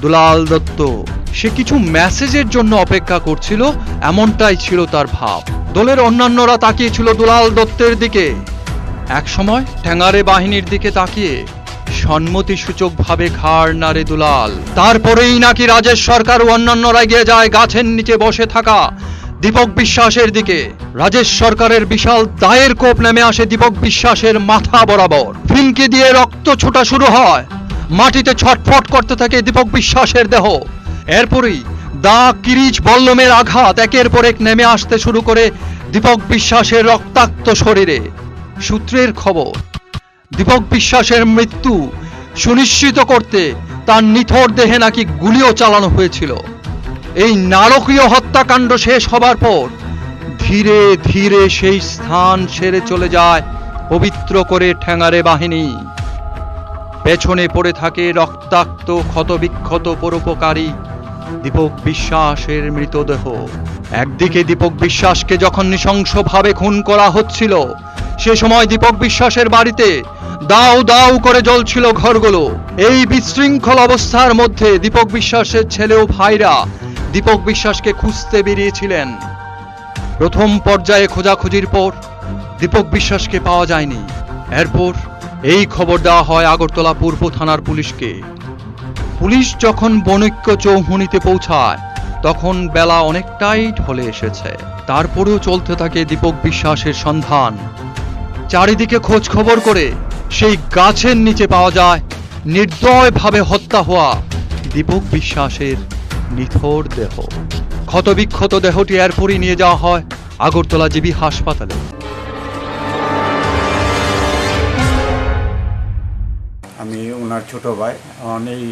দুলাল দত্ত। সে কিছু মেসেজের জন্য অপেক্ষা করছিল, এমনটাই ছিল তার ভাব। দলের অন্যান্যরা তাকিয়েছিল দুলাল দত্তের দিকে। এক সময় ঠেঙ্গারে বাহিনীর দিকে তাকিয়ে সম্মতিসূচকভাবে ঘাড় নাড়ে দুলাল। তারপরেই নাকি রাজেশ সরকার ও অন্যান্যরা এগিয়ে যায় গাছের নিচে বসে থাকা দীপক বিশ্বাসের দিকে। রাজেশ সরকারের বিশাল দায়ের কোপ নেমে আসে দীপক বিশ্বাসের মাথা বরাবর। ফিনকি দিয়ে রক্ত ছোটা শুরু হয়। মাটিতে ছটফট করতে থাকে দীপক বিশ্বাসের দেহ। এরপরই দা, কিরিচ, বল্লমের আঘাত একের পর এক নেমে আসতে শুরু করে দীপক বিশ্বাসের রক্তাক্ত শরীরে। সূত্রের খবর, দীপক বিশ্বাসের মৃত্যু সুনিশ্চিত করতে তার নিথর দেহে নাকি গুলিও চালানো হয়েছিল। এই নারকীয় হত্যাকাণ্ড শেষ হবার পর ধীরে ধীরে সেই স্থান ছেড়ে চলে যায় পবিত্র করে ঠেঙ্গারে বাহিনী। পেছনে পড়ে থাকে রক্তাক্ত ক্ষতবিক্ষত পরোপকারী দীপক বিশ্বাসের মৃতদেহ। একদিকে দীপক বিশ্বাসকে যখন নৃশংসভাবে খুন করা হচ্ছিল, সে সময় দীপক বিশ্বাসের বাড়িতে দাউ দাউ করে জ্বলছিল ঘরগুলো। এই বিশৃঙ্খল অবস্থার মধ্যে দীপক বিশ্বাসের ছেলে ও ভাইরা দীপক বিশ্বাসকে খুঁজতে বেরিয়েছিলেন। প্রথম পর্যায়ে খোঁজাখুঁজির পর দীপক বিশ্বাসকে পাওয়া যায়নি। এরপর এই খবর দেওয়া হয় আগরতলা পূর্ব থানার পুলিশকে। পুলিশ যখন বনৈক্য চৌমুহনীতে পৌঁছায় তখন বেলা অনেকটাই ঢলে এসেছে। তারপরেও চলতে থাকে দীপক বিশ্বাসের সন্ধান। চারিদিকে খোঁজ খবর করে সেই গাছের নিচে পাওয়া যায় নির্দয়ভাবে হত্যা হওয়া দীপক বিশ্বাসের নিথর দেহ। ক্ষতবিক্ষত দেহটি এরপরই নিয়ে যাওয়া হয় আগরতলা জিবি হাসপাতালে। আমি ওনার ছোট ভাই। এখন এই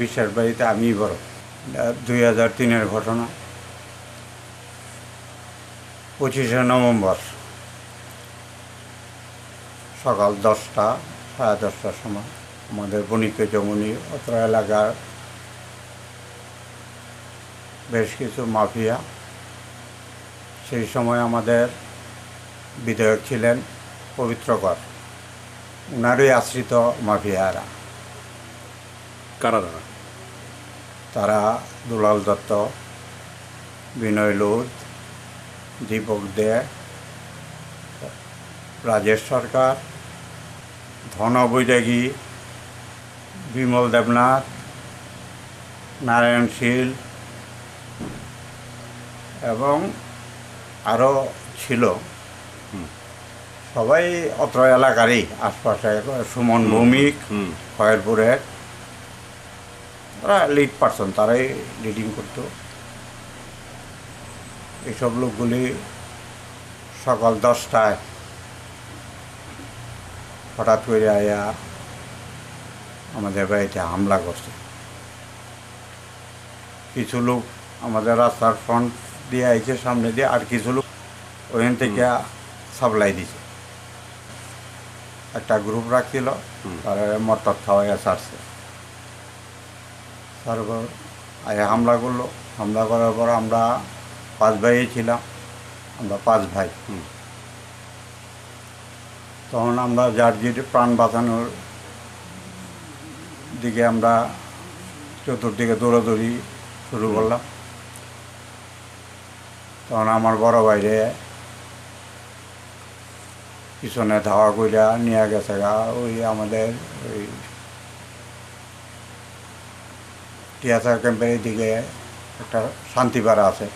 বিশ্বাস বাড়িতে আমি বড়। 2003-এর ঘটনা। 25শে নভেম্বর সকাল 10টা, সাড়ে 10টার সময় আমাদের বণিক জমুনি অত্র এলাকার বেশ কিছু মাফিয়া, সেই সময় আমাদের বিধায়ক ছিলেন পবিত্রকর, উনারই আশ্রিত মাফিয়ারা। কারা তারা দুলাল দত্ত, বিনয় লোধ, দীপক দে, রাজেশ সরকার, ধন বৈরাগী, বিমল দেবনাথ, নারায়ণ শীল এবং আরও ছিল। সবাই অত্র এলাকারই, আশপাশে সুমন ভৌমিক, খয়েরপুরের, তারা লিড পার্সন, তারাই লিডিং করতো। এইসব লোকগুলি সকাল 10টায় হঠাৎ করে আয়া আমাদের বাড়িতে হামলা করছে। কিছু লোক আমাদের রাস্তার ফ্রন্ট দিয়ে আইছে, সামনে দিয়ে, আর কিছু লোক ওখান থেকে সাপ্লাই দিছে। একটা গ্রুপ রাখছিল, তারা মটর খাওয়াইয়া ছাড়ছে। তারপর আয়া হামলা করলো। হামলা করার পর আমরা 5 ভাই ছিলাম, আমরা 5 ভাই। তখন আমরা যার যেটি প্রাণ বাঁচানোর দিকে আমরা চতুর্দিকে দৌড়াদৌড়ি শুরু করলাম। তখন আমার বড় ভাইরে পিছনে ধাওয়া কইরা নিয়ে গেছে ওই আমাদের ওই টিয়াচার ক্যাম্পের দিকে একটা শান্তিপাড়া আছে,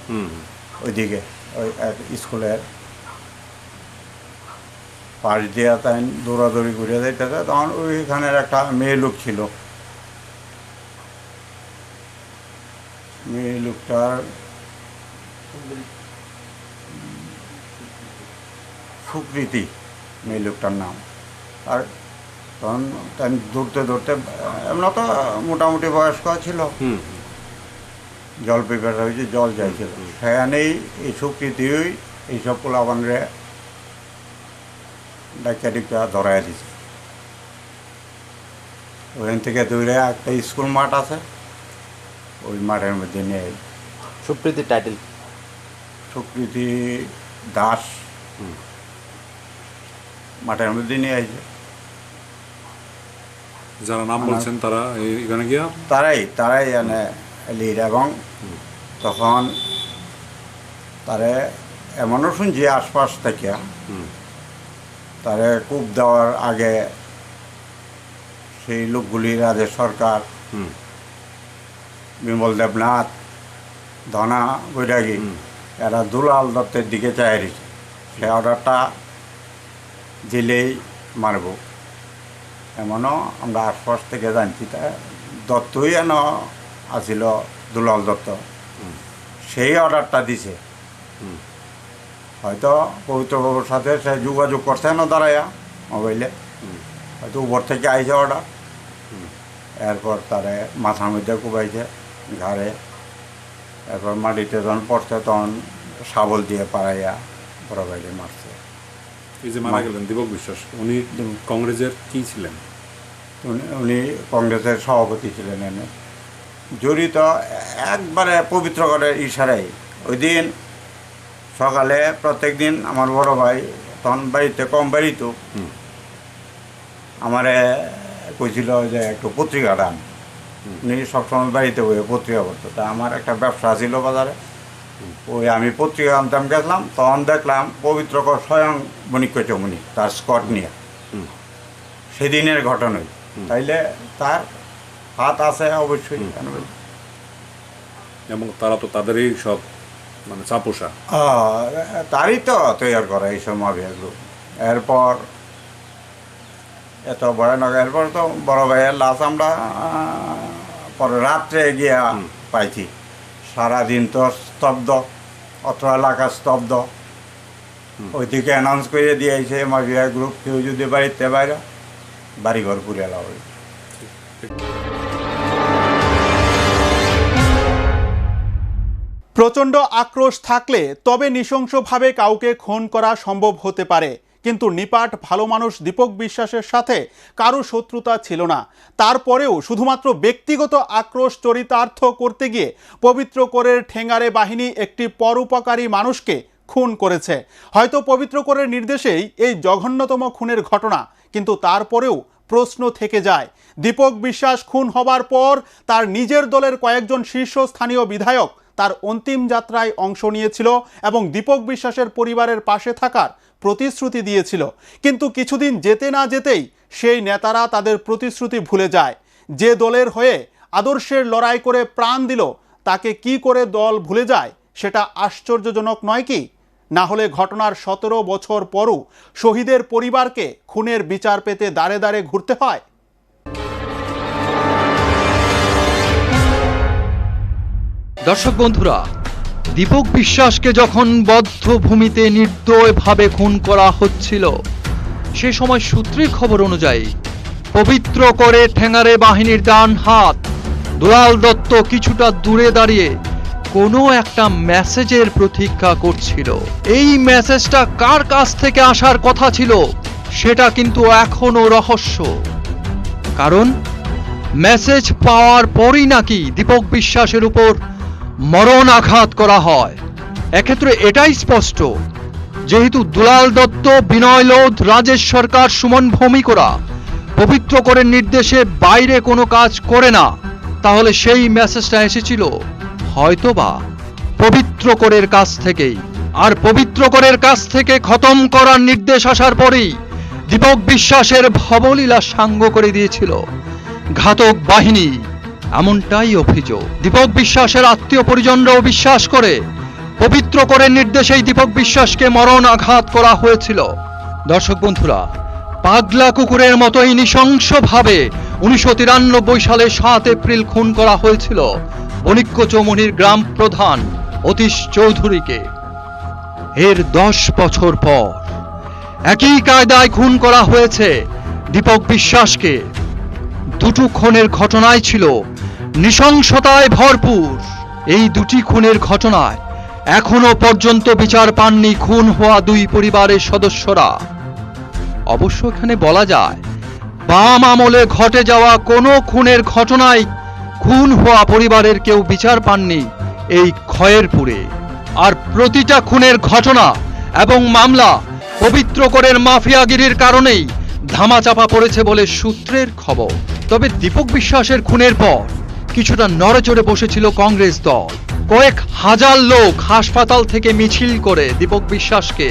ওইদিকে ওই এক স্কুলের পাশ দিয়া তাই দৌড়াদৌড়ি করে যাইতেছে, তখন ওইখানের একটা মেয়ে লোক ছিল। মেয়ে লোকটার সুকৃতি মেয়ে লোকটার নাম। আর তখন তাই দৌড়তে দৌড়তে, এমন তো মোটামুটি বয়স্ক ছিল, জল পিপাসা হয়েছে, জল চাইছিল। সেখানেই এই সুকৃতি এইসব পোলাপানরে ডাক্তারিটা ধরাই দিছে। ওখান থেকে দৌড়ে একটা স্কুল মাঠ আছে, ওই মাঠের মধ্যে নিয়ে সুপ্রীতির টাইটেল সুকৃতি দাস মাঠের মধ্যে নিয়ে আসছে। যারা নাম বলছেন তারা এখানে গিয়া তারাই এনে লিড। এবং তখন তারে এমনও শুনছি আশপাশ থেকে তারে কূপ দেওয়ার আগে সেই লোকগুলি রাজেশ সরকার, বিমল দেবনাথ, ধনা বৈরাগী, এরা দুলাল দত্তের দিকে চাই রয়েছে, সে অর্ডারটা দিলেই মারব, এমনও আমরা আশপাশ থেকে জানছি। তা দত্তই এন আসিল, দুলাল দত্ত, সেই অর্ডারটা দিছে। হয়তো পবিত্র বাবুর সাথে সে যোগাযোগ করছে না দাঁড়াইয়া মোবাইলে, হয়তো উপর থেকে আইছে অর্ডার। এরপর তারে মাথার মধ্যে কুবাইছে, ঘাড়ে, এরপর মাটিতে যখন পড়ছে তখন শাবল দিয়ে পাড়াইয়া বড় বাইরে মারছে। এই যে মারা গেলেন দীপক বিশ্বাস, উনি কংগ্রেসের কি ছিলেন? উনি কংগ্রেসের সভাপতি ছিলেন। এনে জড়িত একবারে পবিত্র করে ইশারাই। ওই দিন সকালে প্রত্যেক দিন আমার বড় ভাই তখন বাড়িতে কম বাড়িত, আমারে কইছিল যে একটু পত্রিকা দান। উনি সবসময় বাড়িতে বইয়ে পত্রিকা পড়তো। তা আমার একটা ব্যবসা ছিল বাজারে, ওই আমি পত্রিকা আনতাম, গেছিলাম, তখন দেখলাম পবিত্রকর স্বয়ং বণিক চমনি তার স্কট নিয়ে। সেদিনের ঘটনাই, তাইলে তার হাত আছে অবশ্যই। এবং তারা তো তাদেরই সব মানে চাপোষা, তারই তো তৈরি করা এইসব মাফিয়া গ্রুপ। এরপর এত ভয়ানক, এরপর তো বড় ভাইয়ের লাশ আমরা পরে রাত্রে গিয়া পাইছি। সারাদিন তো স্তব্ধ, অত্র এলাকা স্তব্ধ। ওইদিকে অ্যানাউন্স করে দিয়েছে মাফিয়া গ্রুপ, কেউ যদি বাড়িতে বাইরে বাড়িঘর পুড়ে এলা হবে। প্রচণ্ড আক্রোশ থাকলে তবে নৃশংসভাবে কাউকে খুন করা সম্ভব হতে পারে, কিন্তু নিপাট ভালো মানুষ দীপক বিশ্বাসের সাথে কারো শত্রুতা ছিল না। তারপরেও শুধুমাত্র ব্যক্তিগত আক্রোশ চরিতার্থ করতে গিয়ে পবিত্র কোরের ঠেঙ্গারে বাহিনী একটি পরোপকারী মানুষকে খুন করেছে। হয়তো পবিত্র কোরের নির্দেশেই এই জঘন্যতম খুনের ঘটনা, কিন্তু তারপরেও প্রশ্ন থেকে যায়, দীপক বিশ্বাস খুন হবার পর তার নিজের দলের কয়েকজন শীর্ষস্থানীয় বিধায়ক তার অন্তিম যাত্রায় অংশ নিয়েছিল এবং দীপক বিশ্বাসের পরিবারের পাশে থাকার প্রতিশ্রুতি দিয়েছিল। কিন্তু কিছুদিন যেতে না যেতেই সেই নেতারা তাদের প্রতিশ্রুতি ভুলে যায়। যে দলের হয়ে আদর্শের লড়াই করে প্রাণ দিল, তাকে কি করে দল ভুলে যায়, সেটা আশ্চর্যজনক নয় কি? না হলে ঘটনার 17 বছর পরও শহীদের পরিবারকে খুনের বিচার পেতে দাঁড়ে দাঁড়ে ঘুরতে হয়। দর্শক বন্ধুরা, দীপক বিশ্বাসকে যখন বদ্ধভূমিতে নির্দয়ভাবে খুন করা হচ্ছিল, সে সময় সূত্রের খবর অনুযায়ী পবিত্র করে ঠেঙ্গারে বাহিনীর ডান হাত দুলাল দত্ত কিছুটা দূরে দাঁড়িয়ে কোনো একটা মেসেজের প্রতীক্ষা করছিল। এই মেসেজটা কার কাছ থেকে আসার কথা ছিল সেটা কিন্তু এখনো রহস্য। কারণ মেসেজ পাওয়ার পরই নাকি দীপক বিশ্বাসের উপর মরণ আঘাত করা হয়। এক্ষেত্রে এটাই স্পষ্ট, যেহেতু দুলাল দত্ত, বিনয় লোধ, রাজেশ সরকার, সুমন ভৌমিকরা পবিত্র কোরের নির্দেশে বাইরে কোনো কাজ করে না, তাহলে সেই মেসেজটা এসেছিল হয়তোবা পবিত্র কোরের কাছ থেকেই। আর পবিত্র কোরের কাছ থেকে খতম করার নির্দেশ আসার পরেই দীপক বিশ্বাসের ভবলীলা সাঙ্গ করে দিয়েছিল ঘাতক বাহিনী, এমনটাই অভিযোগ। দীপক বিশ্বাসের আত্মীয় পরিজনরাও বিশ্বাস করে পবিত্র কোরের নির্দেশেই দীপক বিশ্বাসকে মরণ আঘাত করা হয়েছিল। দর্শক বন্ধুরা, পাগলা কুকুরের মতোই নৃশংসভাবে 1993 সালে 7 এপ্রিল খুন করা হয়েছিল বণিক্য চৌমুহনীর গ্রাম প্রধান অতীশ চৌধুরীকে। এর 10 বছর পর একই কায়দায় খুন করা হয়েছে দীপক বিশ্বাসকে। দুটো খুনের ঘটনাই ছিল নৃশংসতায় ভরপুর। এই দুটি খুনের ঘটনায় এখনো পর্যন্ত বিচার পাননি খুন হওয়া দুই পরিবারের সদস্যরা। অবশ্য এখানে বলা যায়, বাম আমলে ঘটে যাওয়া কোনো খুনের ঘটনায় খুন হওয়া পরিবারের কেউ বিচার পাননি এই খয়েরপুরে। আর প্রতিটা খুনের ঘটনা এবং মামলা পবিত্রকরের মাফিয়াগিরির কারণেই ধামাচাপা পড়েছে বলে সূত্রের খবর। তবে দীপক বিশ্বাসের খুনের পর কিছুটা নড়েচড়ে বসেছিল কংগ্রেস দল। কয়েক হাজার লোক হাসপাতাল থেকে মিছিল করে দীপক বিশ্বাসকে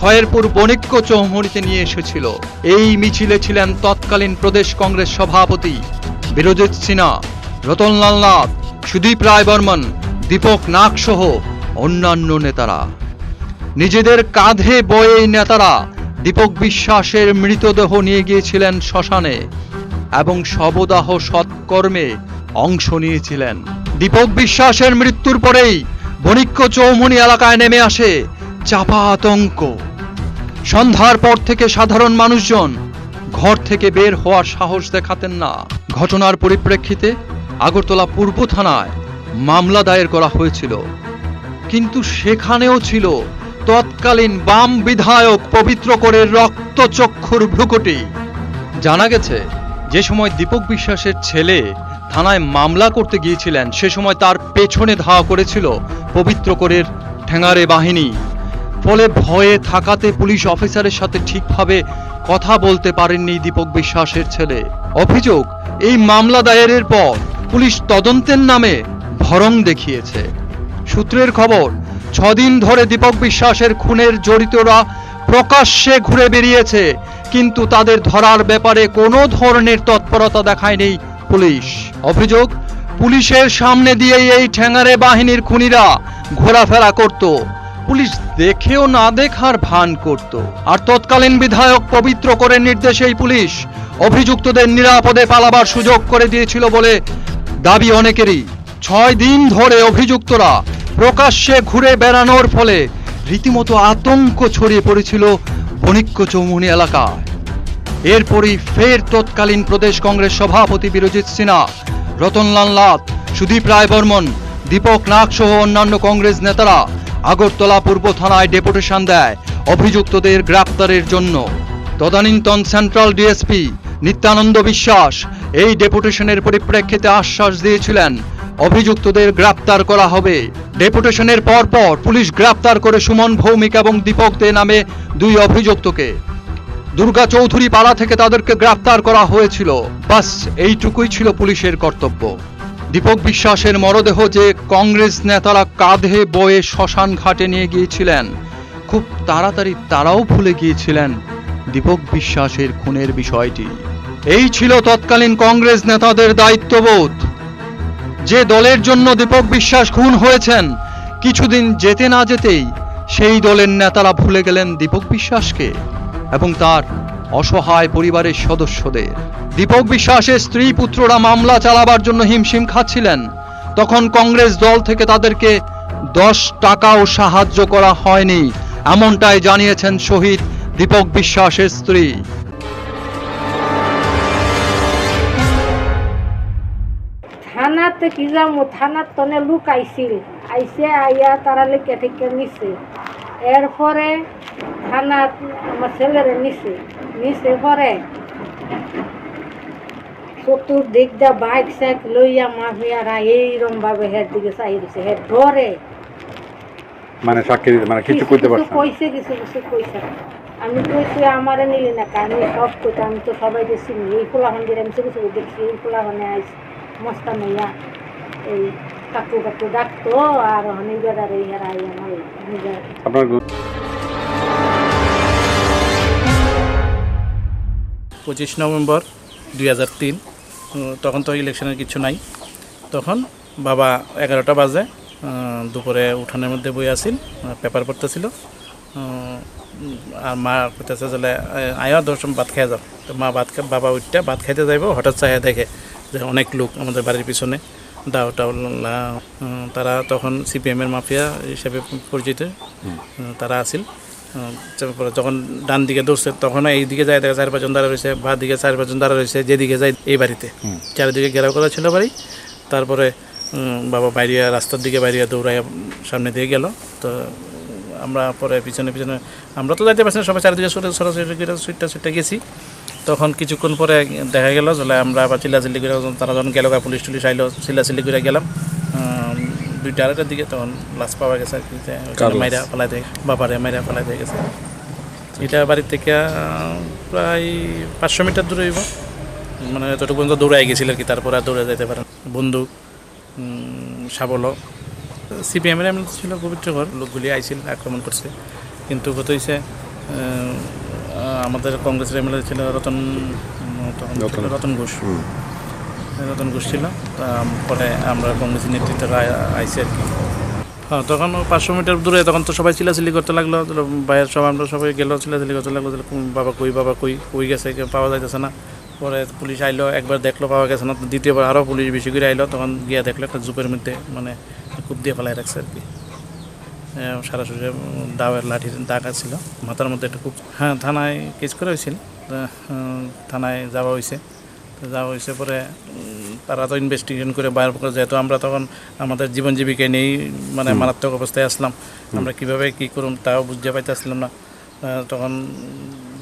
খয়েরপুর বণিক্য চৌমুহনীতে নিয়ে এসেছিল। এই মিছিলে ছিলেন তৎকালীন প্রদেশ কংগ্রেস সভাপতি বীরজিৎ সিনহা, রতনলাল নাথ, সুদীপ রায় বর্মন, দীপক নাগ সহ অন্যান্য নেতারা। নিজেদের কাঁধে বয়ে এই নেতারা দীপক বিশ্বাসের মৃতদেহ নিয়ে গিয়েছিলেন শ্মশানে এবং শবদাহ সৎকর্মে অংশ নিয়েছিলেন। দীপক বিশ্বাসের মৃত্যুর পরেই বণিক্য চৌমুহনী এলাকায় নেমে আসে চাপা আতঙ্ক। সন্ধ্যার পর থেকে সাধারণ মানুষজন ঘর থেকে বের হওয়ার সাহস দেখাতেন না। ঘটনার পরিপ্রেক্ষিতে আগরতলা পূর্ব থানায় মামলা দায়ের করা হয়েছিল, কিন্তু সেখানেও ছিল তৎকালীন বাম বিধায়ক পবিত্রকরের রক্তচক্ষুর ভ্রুকুটি। জানা গেছে, যে সময় দীপক বিশ্বাসের ছেলে থানায় মামলা করতে গিয়েছিলেন, সে সময় তার পেছনে ধাওয়া করেছিল পবিত্রকরের ঠ্যাঙারে বাহিনী। ফলে ভয়ে থাকাতে পুলিশ অফিসারের সাথে ঠিকভাবে কথা বলতে পারেননি দীপক বিশ্বাসের ছেলে। অভিযোগ, এই মামলা দায়েরের পর পুলিশ তদন্তের নামে ভরং দেখিয়েছে। সূত্রের খবর, 6 দিন ধরে দীপক বিশ্বাসের খুনের জড়িতরা প্রকাশ্যে ঘুরে বেরিয়েছে, কিন্তু তাদের ধরার ব্যাপারে কোনো ধরনের তৎপরতা দেখায়নি পুলিশ। অভিযোগ, পুলিশের সামনে দিয়েই এই ঠ্যাঙারে বাহিনীর খুনিরা ঘোরাফেরা করত। পুলিশ দেখেও না দেখার ভান করত। আর তৎকালীন বিধায়ক পবিত্রকরের নির্দেশেই পুলিশ অভিযুক্তদের নিরাপদে পালাবার সুযোগ করে দিয়েছিল বলে দাবি অনেকেরই। 6 দিন ধরে অভিযুক্তরা প্রকাশ্যে ঘুরে বেড়ানোর ফলে রীতিমতো আতঙ্ক ছড়িয়ে পড়েছিল বণিক্য চৌমুহনী এলাকায়। এরপরই ফের তৎকালীন প্রদেশ কংগ্রেস সভাপতি বীরজিৎ সিনহা, রতনলাল নাথ, সুদীপ রায় বর্মন, দীপক নাগ সহ অন্যান্য কংগ্রেস নেতারা আগরতলা পূর্ব থানায় ডেপুটেশন দেয় অভিযুক্তদের গ্রেপ্তারের জন্য। তদানীন্তন সেন্ট্রাল ডিএসপি নিত্যানন্দ বিশ্বাস এই ডেপুটেশনের পরিপ্রেক্ষিতে আশ্বাস দিয়েছিলেন অভিযুক্তদের গ্রেপ্তার করা হবে। ডেপুটেশনের পরপর পুলিশ গ্রেপ্তার করে সুমন ভৌমিক এবং দীপক দে নামে 2 অভিযুক্তকে দুর্গা চৌধুরী পাড়া থেকে তাদেরকে গ্রেপ্তার করা হয়েছিল। বাস এইটুকুই ছিল পুলিশের কর্তব্য। দীপক বিশ্বাসের মরদেহ যে কংগ্রেস নেতারা কাঁধে বয়ে শ্মশান ঘাটে নিয়ে গিয়েছিলেন, খুব তাড়াতাড়ি তারাও ভুলে গিয়েছিলেন দীপক বিশ্বাসের খুনের বিষয়টি। এই ছিল তৎকালীন কংগ্রেস নেতাদের দায়িত্ববোধ। যে দলের জন্য দীপক বিশ্বাস খুন হয়েছেন, কিছুদিন যেতে না যেতেই সেই দলের নেতারা ভুলে গেলেন দীপক বিশ্বাসকে এবং তার অসহায় পরিবারের সদস্যদের। দীপক বিশ্বাসের স্ত্রী পুত্ররা মামলা চালাবার জন্য হিমশিম খাচ্ছিলেন। তখন কংগ্রেস দল থেকে তাদেরকে 10 টাকাও সাহায্য করা হয়নি, এমনটাই জানিয়েছেন শহীদ দীপক বিশ্বাসের স্ত্রী। থানাতে কি যাবো, থানার তনে লোক আইছিল, আইসে আইয়া তারা লেখে থেকে নিছে। এরপরে থানা আমার ছেলেরে নিছে পরে চতুর্দিক দা বাইক সাইক লইয়া মাফিয়ারা এইরকম ভাবে হের দিকে চাই দিছে। হের ডরে মানে সাক্ষী দিতে মানে কিছু কইতে পারছ না। কইছে কিছু কইছে। আমি কইছি আমারে নিলি না, আমি সব কইতে, আমি তো সবাই যে চিনি। এই পোলাহানদের আমি কিছু দেখছি, এই পোলাহানে আইস মস্তা নইয়া এই কাকু ডাকতো আর অনেক বেড়ার এই হেরা আইয়া মারল নিজের। আপনার 25 নভেম্বর 2003, তখন তো ইলেকশনের কিছু নাই। তখন বাবা 11টা বাজে দুপুরে উঠানের মধ্যে বই আসিল, পেপার পড়তেছিল। আর মা কইতেছে যে আয়া দশম ভাত খেয়ে যাও। তো মা বাবা উঠটা ভাত খাইতে যাইব, হঠাৎ চাহিয়া দেখে যে অনেক লোক আমাদের বাড়ির পিছনে দাও টাও তারা তখন সিপিএমের মাফিয়া হিসেবে পরিচিত তারা আছিল। তারপরে যখন ডান দিকে দৌড়ছে তখন এই দিকে যায় দেখা 4-5 জন দাঁড়া রয়েছে, বা দিকে 4-5 জন দাঁড়া রয়েছে, যেদিকে যায় এই বাড়িতে চারিদিকে ঘেরাও করা ছিল বাড়ি। তারপরে বাবা বাইরিয়া রাস্তার দিকে বাইরিয়া দৌড়াইয়া সামনে দিয়ে গেল। তো আমরা পরে পিছনে আমরা তো যাইতে পারছি না, সবাই চারিদিকে সরাসরি সুইটটা গেছি। তখন কিছুক্ষণ পরে দেখা গেল যে আমরা আবার চিল্লাচিল্লি করে, তারা যখন গেল পুলিশ টুলিশ আইলো, চিল্লাচিল্লি করে গেলাম 2টা-2:30টার দিকে। তখন লাশ পাওয়া গেছে আর কি, মাইরা ফেলাই দিয়ে বাবারে মাইরা ফেলাই দিয়ে গেছে। এটা বাড়ির থেকে প্রায় 500 মিটার দূরে হইব, মানে যতটুকু পর্যন্ত দৌড়াই গেছিল আর কি। তারপরে আর দৌড়ে যেতে পারেন। বন্দুক, শাবল, সিপিএমের এমএলএ ছিল পবিত্র ঘর, লোকগুলি আইছিল আক্রমণ করছে। কিন্তু কত হয়েছে আমাদের কংগ্রেসের এমএলএ ছিল রতন ঘোষ ছিল। পরে আমরা কংগ্রেসের নেতৃত্বে আইসি আর কি। হ্যাঁ, তখন 500 মিটার দূরে তখন তো সবাই চিল্লাচিল্লি করতে লাগলো, বাইরের সব আমরা সবাই গেল চিল্লাচিল্লি করতে লাগলো, বাবা কই গেছে, পাওয়া যাইতেছে না। পরে পুলিশ আইলো, একবার দেখলো পাওয়া গেছে না, দ্বিতীয়বার আরও পুলিশ বেশি করে আইলো। তখন গিয়া দেখলো একটা জুপের মধ্যে মানে কূপ দিয়ে ফেলাই রাখছে আর কি। সারা শরীরে দাওয়ের লাঠির দাগ ছিল, মাথার মধ্যে একটা কূপ। হ্যাঁ, থানায় কেস করা হয়েছিল, থানায় যাওয়া হয়েছে। পরে তারা তো ইনভেস্টিগেশন করে বাইর করে, যেহেতু আমরা তখন আমাদের জীবন জীবিকা নিয়েই মানে মারাত্মক অবস্থায় আসলাম, আমরা কীভাবে কী করুন তাও বুঝতে পাইতেছিলাম না। তখন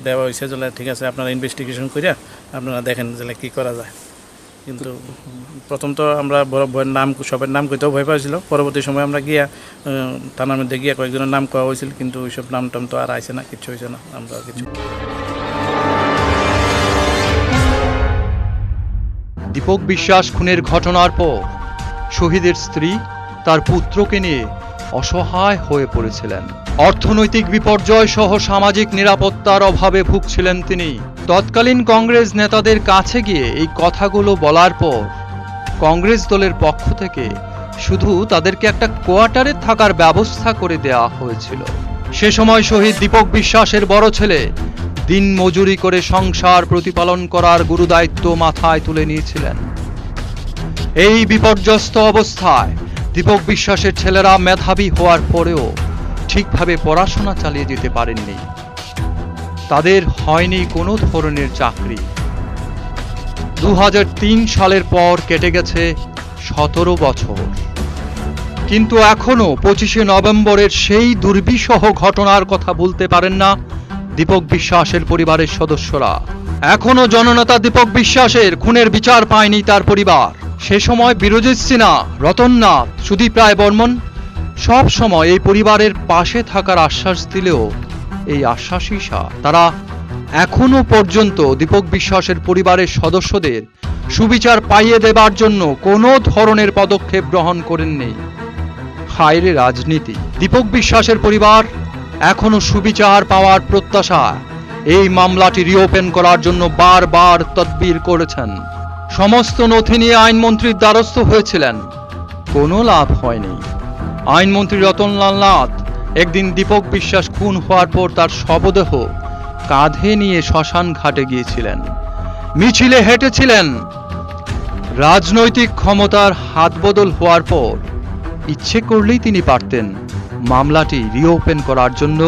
দেওয়া হয়েছে যে ঠিক আছে আপনারা ইনভেস্টিগেশন করিয়া আপনারা দেখেন যে কী করা যায়। কিন্তু প্রথম তো আমরা ভয়ের নাম, সবের নাম কইতেও ভয় পাইছিল। পরবর্তী সময় আমরা গিয়া থানার মধ্যে গিয়া কয়েকজনের নাম কওয়া হয়েছিল, কিন্তু ওইসব নাম টাম তো আর আইসে না, কিচ্ছু হয়েছে না। আমরা কিছু দীপক বিশ্বাস খুনের ঘটনার পর শহীদের স্ত্রী তার পুত্রকে নিয়ে অসহায় হয়ে পড়েছিলেন। অর্থনৈতিক বিপর্যয় সহ সামাজিক নিরাপত্তার অভাবে ভুগছিলেন তিনি। তৎকালীন কংগ্রেস নেতাদের কাছে গিয়ে এই কথাগুলো বলার পর কংগ্রেস দলের পক্ষ থেকে শুধু তাদেরকে একটা কোয়ার্টারে থাকার ব্যবস্থা করে দেওয়া হয়েছিল। সে সময় শহীদ দীপক বিশ্বাসের বড় ছেলে দিন মজুরি করে সংসার প্রতিপালন করার গুরুদায়িত্ব মাথায় তুলে নিয়েছিলেন। এই বিপর্যস্ত অবস্থায় দীপক বিশ্বাসের ছেলেরা মেধাবী হওয়ার পরেও ঠিকভাবে পড়াশোনা চালিয়ে যেতে পারেননি। তাদের হয়নি কোনো ধরনের চাকরি। 2003 সালের পর কেটে গেছে 17 বছর, কিন্তু এখনো 25শে নভেম্বরের সেই দুর্বিষহ ঘটনার কথা ভুলতে পারেন না দীপক বিশ্বাসের পরিবারের সদস্যরা। এখনো জননেতা দীপক বিশ্বাসের খুনের বিচার পায়নি তার পরিবার। সে সময় বিরজিৎ সিনহা, রতন নাথ, সুদীপ রায় বর্মন সব সময় এই পরিবারের পাশে থাকার আশ্বাস দিলেও এই আশ্বাসই তারা এখনো পর্যন্ত দীপক বিশ্বাসের পরিবারের সদস্যদের সুবিচার পাইয়ে দেবার জন্য কোনো ধরনের পদক্ষেপ গ্রহণ করেননি। হায়রে রাজনীতি! দীপক বিশ্বাসের পরিবার এখনো সুবিচার পাওয়ার প্রত্যাশা এই মামলাটি রিওপেন করার জন্য বারবার তদবির করেছেন। সমস্ত নথি নিয়ে আইনমন্ত্রীর দ্বারস্থ হয়েছিলেন, কোনো লাভ হয়নি। আইনমন্ত্রী রতনলাল নাথ একদিন দীপক বিশ্বাস খুন হওয়ার পর তার শবদেহ কাঁধে নিয়ে শ্মশান ঘাটে গিয়েছিলেন, মিছিলে হেঁটেছিলেন। রাজনৈতিক ক্ষমতার হাতবদল হওয়ার পর ইচ্ছে করলেই তিনি পারতেন মামলাটি রিওপেন করার জন্য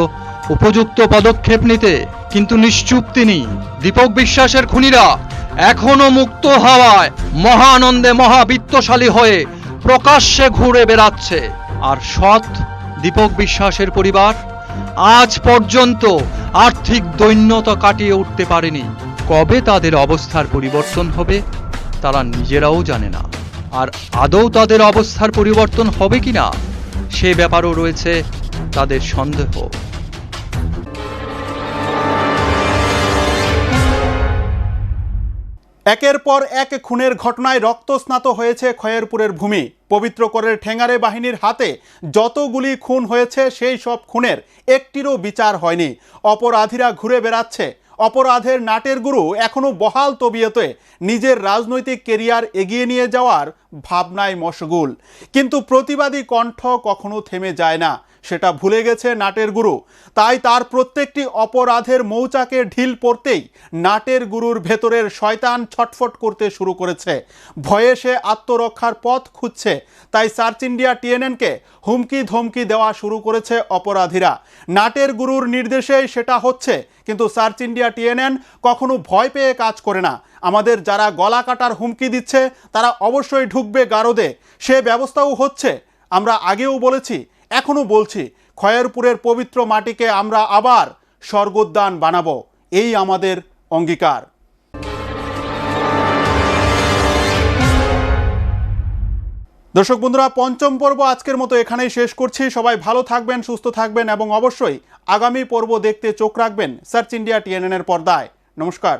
উপযুক্ত পদক্ষেপ নিতে, কিন্তু নিশ্চুপ তিনি। দীপক বিশ্বাসের খুনিরা এখনো মুক্ত হওয়ায় মহানন্দে মহাবিত্তশালী হয়ে প্রকাশ্যে ঘুরে বেড়াচ্ছে, আর সৎ দীপক বিশ্বাসের পরিবার আজ পর্যন্ত আর্থিক দৈন্যতা কাটিয়ে উঠতে পারেনি। কবে তাদের অবস্থার পরিবর্তন হবে তারা নিজেরাও জানে না, আর আদৌ তাদের অবস্থার পরিবর্তন হবে কিনা সে ব্যাপারও রয়েছে তাদের সন্দেহ। একের পর এক খুনের ঘটনায় রক্তস্নাত হয়েছে খয়েরপুরের ভূমি। পবিত্র করের ঠেঙ্গারে বাহিনীর হাতে যতগুলি খুন হয়েছে সেই সব খুনের একটিরও বিচার হয়নি। অপরাধীরা ঘুরে বেড়াচ্ছে। অপরাধের নাটের গুরু এখনো বহাল তবিয়তে নিজের রাজনৈতিক কেরিয়ার এগিয়ে নিয়ে যাওয়ার ভাবনায় মশগুল। কিন্তু প্রতিবাদী কণ্ঠ কখনো থেমে যায় না। সেটা ভুলে গেছে নাটের গুরু। তাই তার প্রত্যেকটি অপরাধের মৌচাকে ঢিল পড়তেই নাটের গুরুর ভেতরের শয়তান ছটফট করতে শুরু করেছে। ভয়ে সে আত্মরক্ষার পথ খুঁজছে। তাই সার্চ ইন্ডিয়া টিএনএনকে হুমকি ধমকি দেওয়া শুরু করেছে অপরাধীরা। নাটের গুরুর নির্দেশেই সেটা হচ্ছে, কিন্তু সার্চ ইন্ডিয়া টিএনএন কখনো ভয় পেয়ে কাজ করে না। আমাদের যারা গলা কাটার হুমকি দিচ্ছে তারা অবশ্যই ঢুকবে গারদে, সে ব্যবস্থাও হচ্ছে। আমরা আগেও বলেছি, এখনও বলছি, খয়েরপুরের পবিত্র মাটিকে আমরা আবার স্বর্গোদ্যান বানাবো, এই আমাদের অঙ্গীকার। দর্শক বন্ধুরা, পঞ্চম পর্ব আজকের মতো এখানেই শেষ করছি। সবাই ভালো থাকবেন, সুস্থ থাকবেন এবং অবশ্যই আগামী পর্ব দেখতে চোখ রাখবেন সার্চ ইন্ডিয়া টিএনএন এর পর্দায়। নমস্কার।